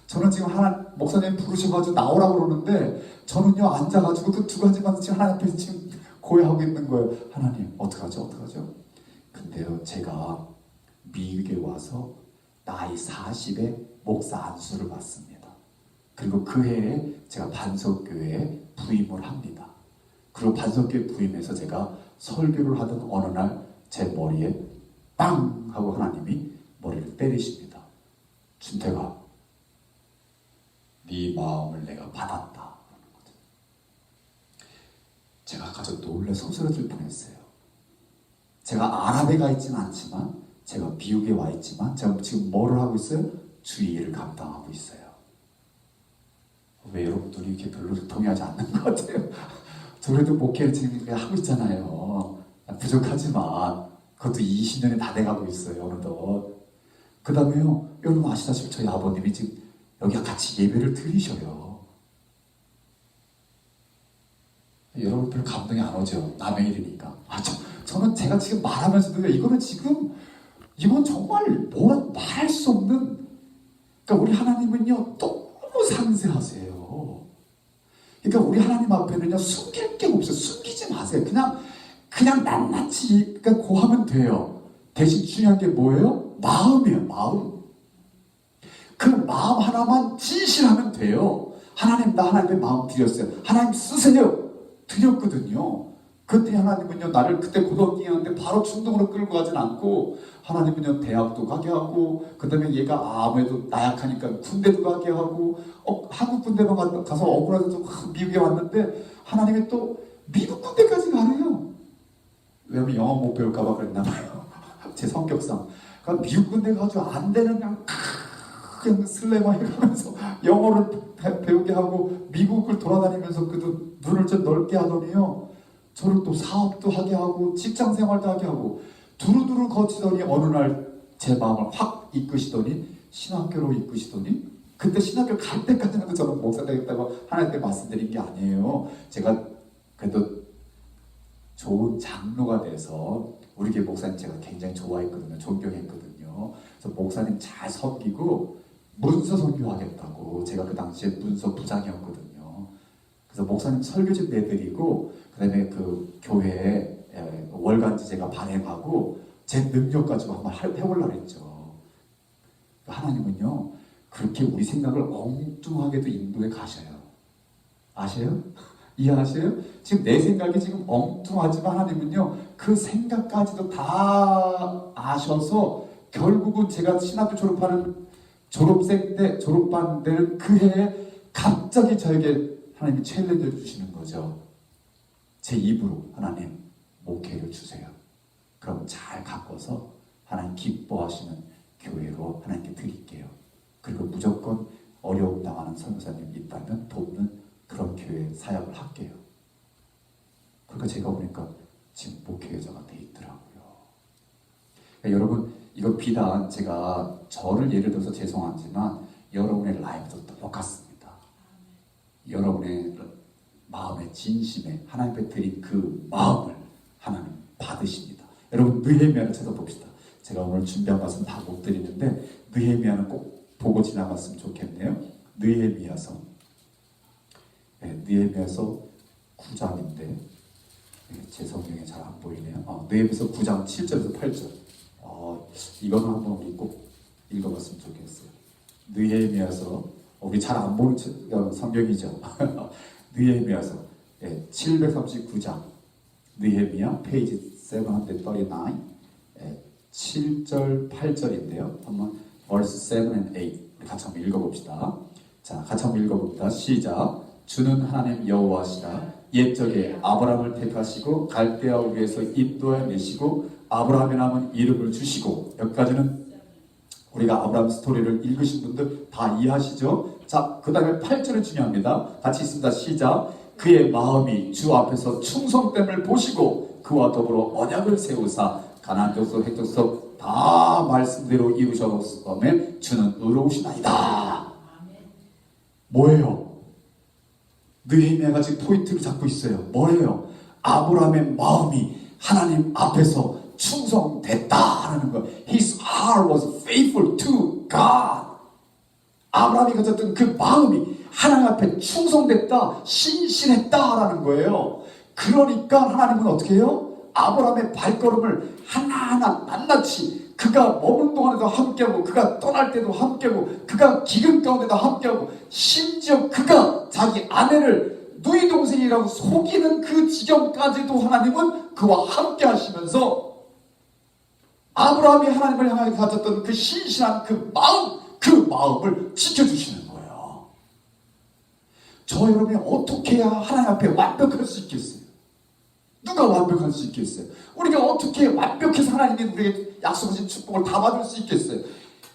저는 지금 목사님 부르셔가지고 나오라고 그러는데 저는요 앉아가지고 그 두 가지만 지금 하나님 앞에 지금 고해하고 있는 거예요. 하나님, 어떡하죠? 근데요, 제가 미국에 와서 나이 40에 목사 안수를 받습니다. 그리고 그 해에 제가 반석교회에 부임을 합니다. 그리고 반석교회 부임해서 제가 설교를 하던 어느 날 제 머리에 빵! 하고 하나님이 머리를 때리십니다. 준태가, 네 마음을 내가 받았다. 제가 가서 놀라서 쓰러질 뻔했어요. 제가 아랍에 가 있지는 않지만, 제가 미국에 와 있지만, 제가 지금 뭐를 하고 있어요? 주의 일을 감당하고 있어요. 왜 여러분들이 이렇게 별로 동의하지 않는 것 같아요? 저래도 목회를 지금 하고 있잖아요. 부족하지만, 그것도 20년이 다 돼가고 있어요, 어느덧. 그 다음에요, 여러분 아시다시피 저희 아버님이 지금 여기 같이 예배를 드리셔요. 여러분 별로 감동이 안 오죠? 남의 일이니까. 저는 제가 지금 말하면서도 이건 정말 말할 수 없는, 그러니까 우리 하나님은요 너무 상세하세요. 그러니까 우리 하나님 앞에는요 숨길 게 없어요. 숨기지 마세요. 그냥 낱낱이 고하면 돼요. 대신 중요한 게 뭐예요? 마음이에요. 마음. 그 마음 하나만 진실하면 돼요. 하나님, 나 하나님의 마음 드렸어요. 하나님 쓰세요. 드렸거든요. 그때 하나님은요 나를 그때 고등학교 2학년 때 바로 중동으로 끌고 가진 않고, 하나님은요 대학도 가게 하고, 그 다음에 얘가 아무래도 나약하니까 군대도 가게 하고, 한국 군대만 가서 억울해서 미국에 왔는데 하나님이 또 미국 군대까지 가래요. 왜냐면 영어 못 배울까봐 그랬나 봐요. 제 성격상. 그러니까 미국 군대 가가지고 안 되는 그냥 슬래머 해가면서 영어를 배우게 하고 미국을 돌아다니면서 그도 눈을 좀 넓게 하더니요, 저를 또 사업도 하게 하고 직장 생활도 하게 하고 두루두루 거치더니 어느 날 제 마음을 확 이끄시더니 신학교로 이끄시더니, 그때 신학교 갈 때까지는 저는 목사 되겠다고 하나님께 말씀드린 게 아니에요. 제가 그래도 좋은 장로가 돼서, 우리 교회 목사님 제가 굉장히 좋아했거든요. 존경했거든요. 그래서 목사님 잘 섬기고 문서 선교하겠다고, 제가 그 당시에 문서 부장이었거든요. 그래서 목사님 설교집 내드리고, 그 다음에 그 교회에 월간지 제가 발행하고 제 능력 가지고 한번 해보려고 했죠. 하나님은요 그렇게 우리 생각을 엉뚱하게도 인도에 가셔요. 아세요? 이해하세요? 지금 내 생각이 지금 엉뚱하지만 하나님은요 그 생각까지도 다 아셔서, 결국은 제가 신학교 졸업생 때 졸업반 되는 그 해에 갑자기 저에게 하나님이 챌린지를 주시는 거죠. 제 입으로, 하나님 목회를 주세요. 그럼 잘 가꿔서 하나님 기뻐하시는 교회로 하나님께 드릴게요. 그리고 무조건 어려움 당하는 선교사님 있다면 돕는 그런 교회 사역을 할게요. 그러니까 제가 보니까 지금 목회자가 돼 있더라고요. 그러니까 여러분, 이거 비단 제가 저를 예를 들어서 죄송하지만 여러분의 라이브도 똑같습니다. 진심에 하나님 앞에 드린 그 마음을 하나님 받으십니다. 여러분 느헤미야를 찾아봅시다. 제가 오늘 준비한 말씀 다 못 드리는데 느헤미야는 꼭 보고 지나갔으면 좋겠네요. 느헤미야서 9장인데 제 성경에 잘 안 보이네요. 느헤미야서 9장 7절에서 8절. 이거는 한번 우리 꼭 읽어봤으면 좋겠어요. 느헤미야서 우리 잘 안 보는 성경이죠. 느헤미야서 739장 느헤미야 페이지 739 7절 8절인데요. 한번 verse 7 and 8 우리 같이 한번 읽어봅시다. 자, 같이 한번 읽어봅니다. 시작. 주는 하나님 여호와시라. 옛적에 아브라함을 택하시고 갈대아 위에서 인도해 내시고 아브라함의 남은 이름을 주시고, 여기까지는 우리가 아브라함 스토리를 읽으신 분들 다 이해하시죠? 자, 그 다음에 8절이 중요합니다. 같이 있습니다. 시작. 그의 마음이 주 앞에서 충성됨을 보시고 그와 더불어 언약을 세우사 가나안 족속 헷 족속 다 말씀대로 이루셨음에 주는 의로우시나이다. 뭐예요? 느헤미야가 지금 포인트를 잡고 있어요. 뭐예요? 아브라함의 마음이 하나님 앞에서 충성됐다라는 거. His heart was faithful to God. 아브라함이 가졌던 그 마음이 하나님 앞에 충성됐다, 신실했다라는 거예요. 그러니까 하나님은 어떻게 해요? 아브라함의 발걸음을 하나하나 낱낱이 그가 머문 동안에도 함께하고 그가 떠날 때도 함께하고 그가 기근 가운데도 함께하고 심지어 그가 자기 아내를 누이 동생이라고 속이는 그 지경까지도 하나님은 그와 함께 하시면서 아브라함이 하나님을 향하여 가졌던 그 신실한 그 마음을 지켜주시는 거예요. 저 여러분이 어떻게 해야 하나님 앞에 완벽할 수 있겠어요? 누가 완벽할 수 있겠어요? 우리가 어떻게 완벽해서 하나님이 우리에게 약속하신 축복을 다 받을 수 있겠어요?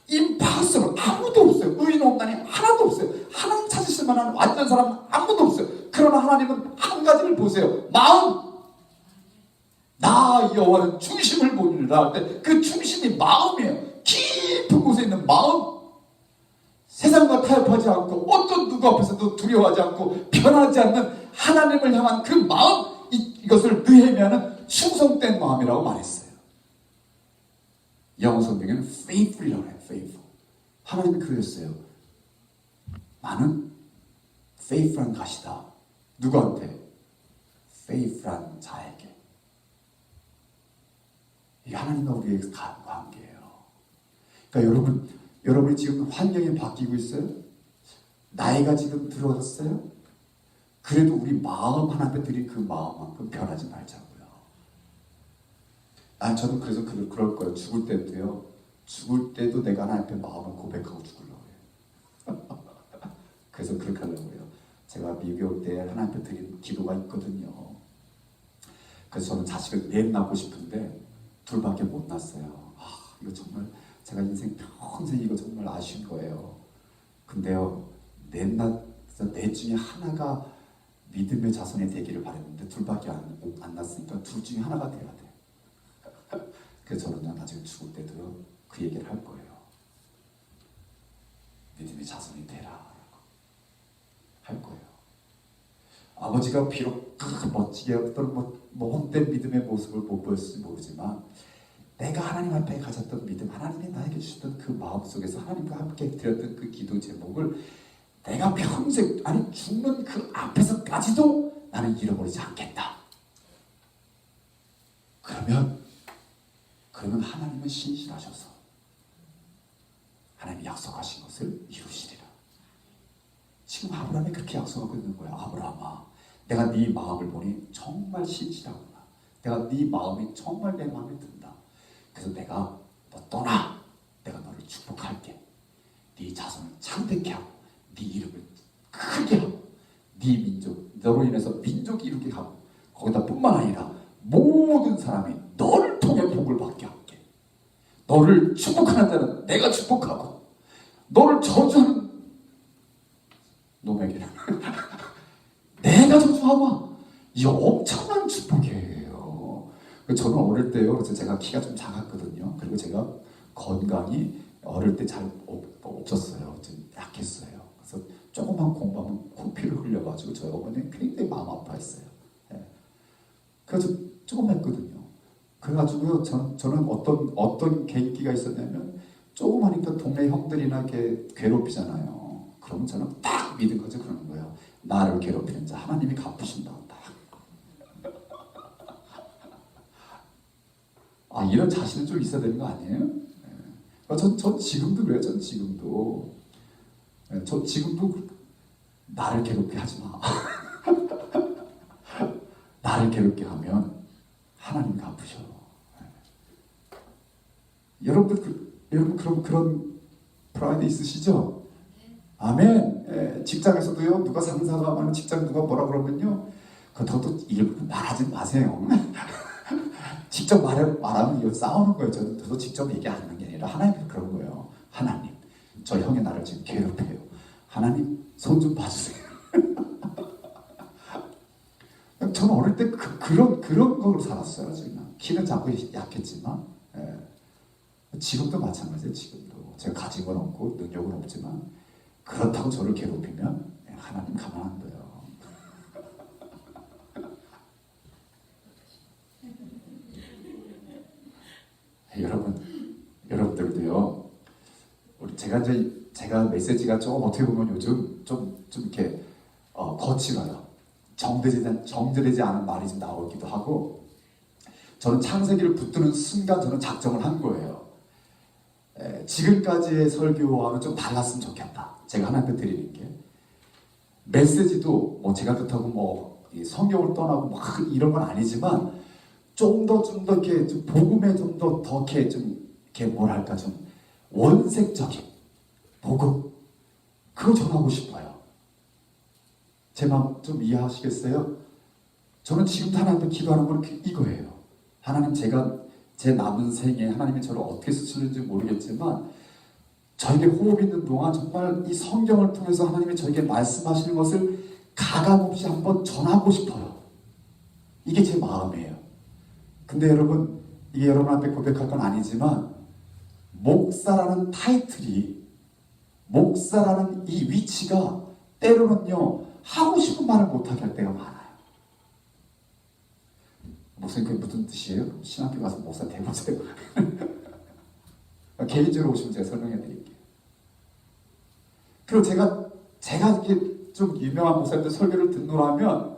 임파서블. 아무도 없어요. 의인 없나니 하나도 없어요. 하나님 찾으실 만한 완전 사람은 아무도 없어요. 그러나 하나님은 한 가지를 보세요. 마음. 나 여호와는 중심을 보느라. 그 중심이 마음이에요. 깊은 곳에 있는 마음. 세상과 타협하지 않고 어떤 누구 앞에서도 두려워하지 않고 변하지 않는 하나님을 향한 그 마음, 이것을 느헤미야는 충성된 마음이라고 말했어요. 영어 성경에는 faithful이라고 해요. faithful. 하나님이 그러셨어요. 나는 faithful한 것이다. 누구한테? faithful한 자에게. 이게 하나님과 우리의 관계예요. 그러니까 여러분이 지금 환경이 바뀌고 있어요? 나이가 지금 들어갔어요? 그래도 우리 마음 하나님께 드린 그 마음만큼 변하지 말자고요. 저는 그래서 그럴 거예요. 죽을 때도요. 죽을 때도 내가 하나님께 마음을 고백하고 죽으려고 해요. 그래서 그렇게 하려고요. 제가 미국에 올 때 하나님께 드린 기도가 있거든요. 그래서 저는 자식을 넷 낳고 싶은데 둘밖에 못 낳았어요. 이거 정말 제가 인생 평생 이거 정말 아쉬운 거예요. 근데요, 넷 중에 하나가 믿음의 자손이 되기를 바랬는데 둘밖에 안 낳았으니까 둘 중에 하나가 돼야 돼. 그래서 저는 나중에 죽을 때도 그 얘기를 할 거예요. 믿음의 자손이 되라. 할 거예요. 아버지가 비록 멋지게 어떤 혼된 믿음의 모습을 못 보였을지 모르지만 내가 하나님 앞에 가졌던 믿음, 하나님이 나에게 주셨던 그 마음 속에서 하나님과 함께 드렸던 그 기도 제목을 내가 평생, 죽는 그 앞에서까지도 나는 잃어버리지 않겠다. 그러면 하나님은 신실하셔서 하나님이 약속하신 것을 이루시리라. 지금 아브라함이 그렇게 약속하고 있는 거야. 아브라함아, 내가 네 마음을 보니 정말 신실하구나. 내가 네 마음이 정말 내 마음에 든다. 그래서 내가 너 떠나. 내가 너를 축복할게. 네 자손을 창대케 하고 네 이름을 크게 하고 네 민족, 너로 인해서 민족이 이루게 하고 거기다 뿐만 아니라 모든 사람이 너를 통해 복을 받게 할게. 너를 축복하는 자는 내가 축복하고 너를 저주하는 놈에게는 내가 저주하마. 이 엄청난 축복이에요. 저는 어릴 때요, 그래서 제가 키가 좀 작았거든요. 그리고 제가 건강이 어릴 때 잘 없었어요. 좀 약했어요. 그래서 조금만 공부하면 코피를 흘려가지고 저희 어머니는 굉장히 마음 아파했어요. 예. 그래서 조금 했거든요. 그래가지고요, 저는 어떤 계기가 있었냐면, 조금 하니까 동네 형들이나 이렇게 괴롭히잖아요. 그러면 저는 딱 믿은 거죠. 그러는 거예요. 나를 괴롭히는 자 하나님이 갚으신다. 이런 자신은 좀 있어야 되는 거 아니에요? 전 지금도 그래요. 전 지금도 나를 괴롭게 하지 마. 나를 괴롭게 하면 하나님 갚으셔. 여러분 그런 프라이드 있으시죠? 아멘. 직장에서도요, 누가 상사가 많은 직장 누가 뭐라 그러면요, 그것도 말하지 마세요. 직접 말하면 싸우는 거예요. 저도 직접 얘기 안 하는 게 아니라 하나님이 그런 거예요. 하나님, 저 형이 나를 지금 괴롭혀요. 하나님, 손 좀 봐주세요. 저는 어릴 때 그런 걸로 살았어요. 지금 키는 작고 약했지만, 지금도 마찬가지예요. 지금도 제가 가진 건 없고 능력은 없지만, 그렇다고 저를 괴롭히면 하나님 가만 안 둬요. 여러분들도요. 제가 메시지가 좀 어떻게 보면 요즘 좀 이렇게 거칠어요. 정제되지 않은 말이 좀 나오기도 하고, 저는 창세기를 붙드는 순간 저는 작정을 한 거예요. 지금까지의 설교와는 좀 달랐으면 좋겠다. 제가 하나님께 드리는 게, 메시지도 뭐 제가 그렇다고 뭐 성경을 떠나고 막 이런 건 아니지만, 좀 더 이렇게 좀 복음에 좀 더 이렇게 뭐랄까 좀 원색적인 복음, 그거 전하고 싶어요. 제 마음 좀 이해하시겠어요? 저는 지금도 하나님께 기도하는 건 이거예요. 하나님, 제가 제 남은 생에 하나님이 저를 어떻게 쓰시는지 모르겠지만, 저에게 호흡 있는 동안 정말 이 성경을 통해서 하나님이 저에게 말씀하시는 것을 가감없이 한번 전하고 싶어요. 이게 제 마음이에요. 근데 여러분, 이게 여러분 앞에 고백할 건 아니지만, 목사라는 타이틀이, 목사라는 이 위치가 때로는요, 하고 싶은 말을 못하게 할 때가 많아요. 목사님, 그게 무슨 뜻이에요? 신학교 가서 목사 돼보세요. 개인적으로 오시면 제가 설명해 드릴게요. 그리고 제가 이렇게 좀 유명한 목사님들 설교를 듣노라 하면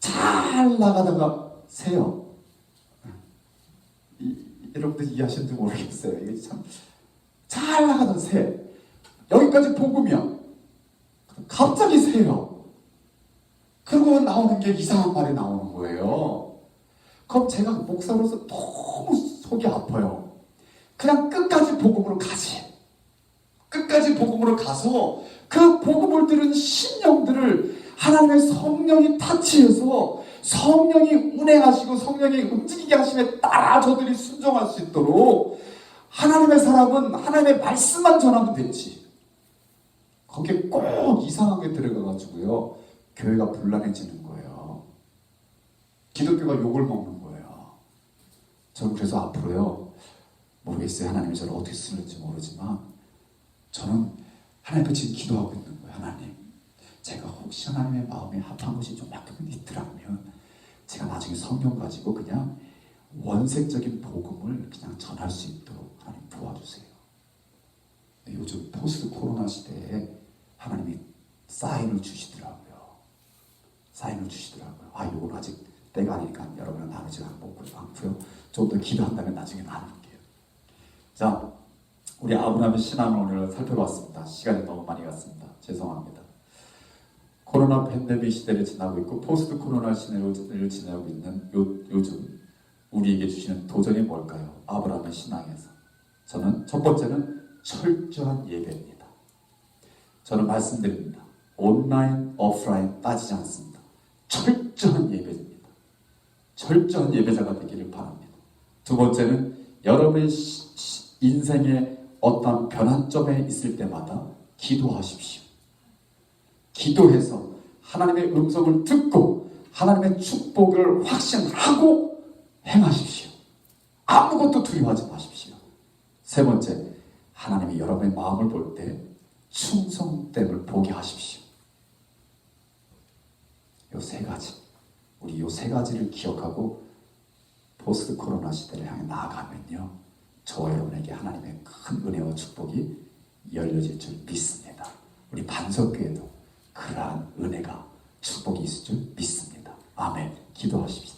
잘 나가다가 새요. 여러분들 이해하시는지 모르겠어요. 이게 참 잘 나가던 새, 여기까지 복음이야. 갑자기 새요. 그리고 나오는 게 이상한 말이 나오는 거예요. 그럼 제가 목사로서 너무 속이 아파요. 그냥 끝까지 복음으로 가지. 끝까지 복음으로 가서 그 복음을 들은 심령들을 하나님의 성령이 타치해서 성령이 운행하시고 성령이 움직이게 하심에 따라 저들이 순종할 수 있도록, 하나님의 사람은 하나님의 말씀만 전하면 되지. 거기에 꼭 이상하게 들어가가지고요, 교회가 불안해지는 거예요. 기독교가 욕을 먹는 거예요. 저는 그래서 앞으로요, 모르겠어요. 하나님이 저를 어떻게 쓰는지 모르지만, 저는 하나님께 지금 기도하고 있는 거예요. 하나님, 제가 혹시 하나님의 마음에 합한 것이 좀 약간 있더라면, 제가 나중에 성경 가지고 그냥 원색적인 복음을 그냥 전할 수 있도록 하나님 도와주세요. 요즘 포스트 코로나 시대에 하나님이 사인을 주시더라고요. 이건 아직 때가 아니니까 여러분은 나누지 않고요. 좀 더 기도한다면 나중에 나눌게요. 자, 우리 아브라함의 신앙을 오늘 살펴봤습니다. 시간이 너무 많이 갔습니다. 죄송합니다. 코로나 팬데믹 시대를 지나고 있고 포스트 코로나 시대를 지나고 있는 요즘 우리에게 주시는 도전이 뭘까요? 아브라함의 신앙에서 저는 첫 번째는 철저한 예배입니다. 저는 말씀드립니다. 온라인, 오프라인 따지지 않습니다. 철저한 예배입니다. 철저한 예배자가 되기를 바랍니다. 두 번째는 여러분의 인생의 어떤 변환점에 있을 때마다 기도하십시오. 기도해서 하나님의 음성을 듣고 하나님의 축복을 확신하고 행하십시오. 아무것도 두려워하지 마십시오. 세 번째, 하나님이 여러분의 마음을 볼 때 충성됨을 보게 하십시오. 요 세 가지, 우리 요 세 가지를 기억하고 포스트 코로나 시대를 향해 나아가면요, 저와 여러분에게 하나님의 큰 은혜와 축복이 열려질 줄 믿습니다. 우리 반석교회도 그러한 은혜가 축복이 있을 줄 믿습니다. 아멘. 기도하십시다.